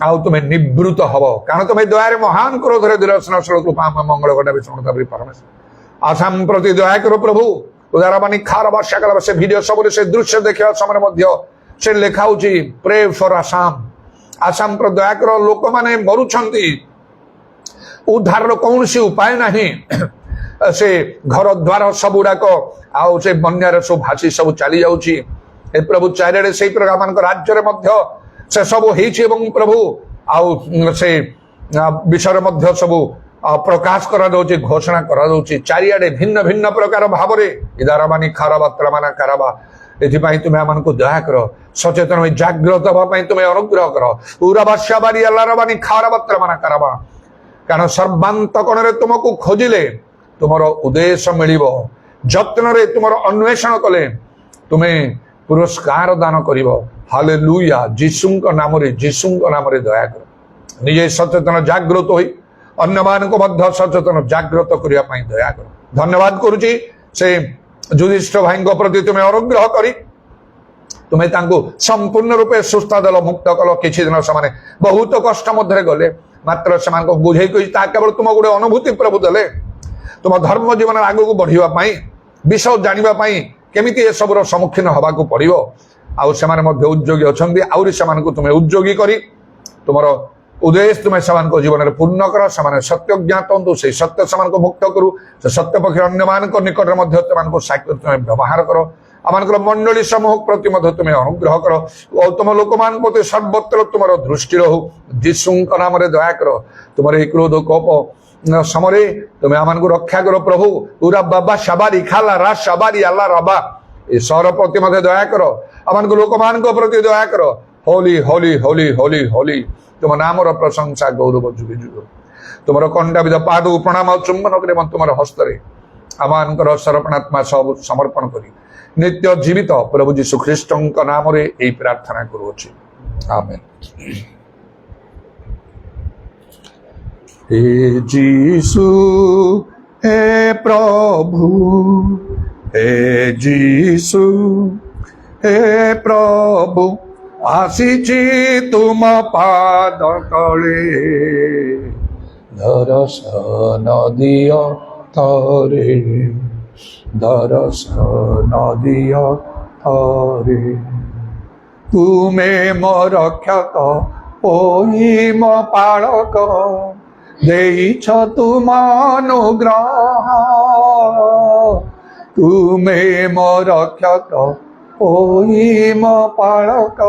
ଆଉ ତୁମେ ନିବୃତ୍ତ ହବ। କାରଣ ତୁମେ ଦୟାରେ ମହାନ କ୍ରୋଧରେ ଦୂରଶନଶୀଳ କୃପା ମଙ୍ଗଳ ଘଟା ବିଷଣତା ପରମେଶ୍ୱର। ଆସାମ ପ୍ରତି ଦୟା କର ପ୍ରଭୁ। ଉଦାରବାଣୀ ଖାରବା ଶାକଲ ସେ ଭିଡିଓ ସବୁରେ ସେ ଦୃଶ୍ୟ ଦେଖିବା ସମୟରେ ମଧ୍ୟ ସେ ଲେଖା ହଉଛି ପ୍ରେ ଫର ଆସାମ। ଆସାମ ପ୍ର ଦୟା କର, ଲୋକମାନେ ମରୁଛନ୍ତି, ଉଦ୍ଧାରର କୌଣସି ଉପାୟ ନାହିଁ। ସେ ଘର ଦ୍ୱାର ସବୁଗୁଡାକ ଆଉ ସେ ବନ୍ୟାରେ ସବୁ ଭାସି ସବୁ ଚାଲି ଯାଉଛି। ଏ ପ୍ରଭୁ ଚାରିଆଡେ ସେଇ ପ୍ରକାର ମାନଙ୍କ ରାଜ୍ୟରେ ମଧ୍ୟ ସେ ସବୁ ହେଇଛି ଏବଂ ପ୍ରଭୁ ଆଉ ସେ ବିଷୟରେ ମଧ୍ୟ ସବୁ ପ୍ରକାଶ କରାଯାଉଛି, ଘୋଷଣା କରାଯାଉଛି ଚାରିଆଡେ ଭିନ୍ନ ଭିନ୍ନ ପ୍ରକାର ଭାବରେ। ଇଦାରବାନି ଖାରାବା ତ୍ରାମାନା କାରାବା। ଏଥିପାଇଁ ତୁମେ ଆମମାନଙ୍କୁ ଦୟା କର, ସଚେତନ ହୋଇ ଜାଗ୍ରତ ହେବା ପାଇଁ ତୁମେ ଅନୁଗ୍ରହ କର। ଉରାବା শাবারি আল্লাহ রাবানি খারাবা ত্রামানা কারাবা। କାରଣ ସର୍ବାନ୍ତକଣରେ ତୁମକୁ ଖୋଜିଲେ ତୁମର ଉଦ୍ଦେଶ୍ୟ ମିଳିବ। ଯତ୍ନରେ ତୁମର ଅନ୍ୱେଷଣ କଲେ ତୁମେ ପୁରସ୍କାର ଦାନ କରିବ। ହାଲେଲୁୟା, ଯୀଶୁଙ୍କ ନାମରେ ଦୟା କର। ନିଜେ ସଚେତନ ଜାଗ୍ରତ ହୋଇ ଅନ୍ୟମାନଙ୍କୁ ମଧ୍ୟ ସଚେତନ ଜାଗ୍ରତ କରିବା ପାଇଁ ଦୟା କର। ଧନ୍ୟବାଦ କରୁଛି ସେ ଯୁଧିଷ୍ଠିର ଭାଇଙ୍କ ପ୍ରତି ତୁମେ ଅନୁଗ୍ରହ କରି ତୁମେ ତାଙ୍କୁ ସମ୍ପୂର୍ଣ୍ଣ ରୂପେ ସୁସ୍ଥ ଦେଲ, ମୁକ୍ତ କଲ। କିଛି ଦିନ ସେମାନେ ବହୁତ କଷ୍ଟ ମଧ୍ୟରେ ଗଲେ, ମାତ୍ର ସେମାନଙ୍କୁ ବୁଝେଇ କହି ତାହା କେବଳ ତୁମ ଗୋଟେ ଅନୁଭୂତି ପ୍ରଭୁ ଦେଲେ, ତୁମ ଧର୍ମ ଜୀବନରେ ଆଗକୁ ବଢିବା ପାଇଁ, ବିଷୟ ଜାଣିବା ପାଇଁ କେମିତି ଏସବୁର ସମ୍ମୁଖୀନ ହେବାକୁ ପଡିବ। ଆଉ ସେମାନେ ମଧ୍ୟ ଉଦ୍ଯୋଗୀ ଅଛନ୍ତି, ଆହୁରି ସେମାନଙ୍କୁ ତୁମେ ଉଦ୍ଯୋଗୀ କରି ତୁମର ଉଦ୍ଦେଶ୍ୟ ତୁମେ ସେମାନଙ୍କ ଜୀବନରେ ପୂର୍ଣ୍ଣ କର। ସେମାନେ ସତ୍ୟ ଜ୍ଞାତ ହୁଅନ୍ତୁ, ସେଇ ସତ୍ୟ ସେମାନଙ୍କୁ ମୁକ୍ତ କରୁ। ସେ ସତ୍ୟ ପକ୍ଷରେ ଅନ୍ୟମାନଙ୍କ ନିକଟରେ ମଧ୍ୟ ସେମାନଙ୍କୁ ସାକ୍ଷ୍ୟ ତୁମେ ବ୍ୟବହାର କର। ଆମମାନଙ୍କର ମଣ୍ଡଳୀ ସମୂହ ପ୍ରତି ମଧ୍ୟ ତୁମେ ଅନୁଗ୍ରହ କର ଓ ତୁମ ଲୋକମାନଙ୍କ ପ୍ରତି ସର୍ବତ୍ର ତୁମର ଦୃଷ୍ଟି ରହୁ। ଯୀଶୁଙ୍କ ନାମରେ ଦୟା କର। ତୁମର ଏହି କ୍ରୋଧ କୋପ ସମୟରେ ତୁମେ ଆମମାନଙ୍କୁ ରକ୍ଷା କର ପ୍ରଭୁ। ଉରା ବାବା শাবারি ଖାଲା ରା শাবারি ଆଲ୍ଲାহ ରାବା। ଏ ସହର ପ୍ରତି ମଧ୍ୟ ଦୟା କର, ଆମମାନଙ୍କ ଲୋକମାନଙ୍କ ପ୍ରତି ଦୟା କର। ହୋଲି ହୋଲି ହୋଲି ହୋଲି ହୋଲି। ତୁମ ନାମର ପ୍ରଶଂସା ଗୌରବ ଯୁଗେ ଯୁଗ। ତୁମର କଣ୍ଟାବିଧ ପାଦକୁ ପ୍ରଣାମ ଆଉ ଚୁମ୍ବନ କରି ଏବଂ ତୁମର ହସ୍ତରେ ଆମମାନଙ୍କର ସମର୍ପଣାତ୍ମା ସବୁ ସମର୍ପଣ କରି ନିତ୍ୟ ଜୀବିତ ପ୍ରଭୁ ଯୀଶୁ ଖ୍ରୀଷ୍ଟଙ୍କ ନାମରେ ଏହି ପ୍ରାର୍ଥନା କରୁଅଛି, ଆମେନ୍। हे जीसु हे प्रभु, हे जीसु हे प्रभु, ଆସିଛି ତୁମ ପାଦ ତଳେ ଦର୍ଶନ ଦିଅ ଥରେ ଦର୍ଶନ ଦିଅ ଥରେ ତୁମେ ମୋ ରକ୍ଷକ ହୋଇ ମୋ ପାଳକ ଦେଇଛ ତୁମ ଅନୁଗ୍ରହ ତୁମେ ମୋ ରକ୍ଷକ ହୋଇ ମୋ ପାଳକ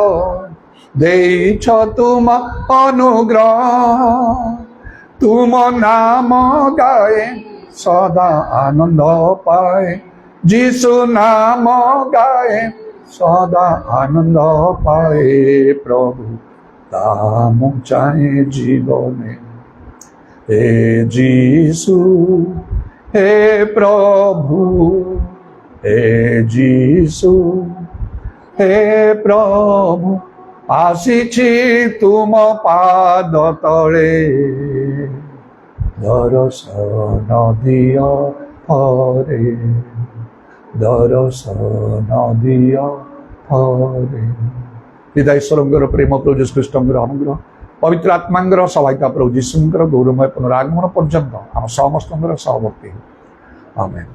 ଦେଇଛ ତୁମ ଅନୁଗ୍ରହ ତୁମ ନାମ ଗାଏ ସଦା ଆନନ୍ଦ ପାଏ ଯୀଶୁ ନାମ ଗାଏ ସଦା ଆନନ୍ଦ ପାଏ ପ୍ରଭୁ ତା ମୁଁ ଚାହେଁ ଜୀବନେ हे जीसु हे प्रभु हे जीसु हे प्रभु आसीछि तुम पाद तले दर्शन दियो ଥରେ दर्शन दियो ଥରେ पिता ईश्वरଙ୍କର प्रेम प्रभु यीशु ख्रीष्टଙ୍କର अनुग्रह पवित्र आत्मांगर सहायता प्रभु जीशुंकर गौरवमय पुनरागमन पर्यंत आम समस्त सहवर्ती आमेन।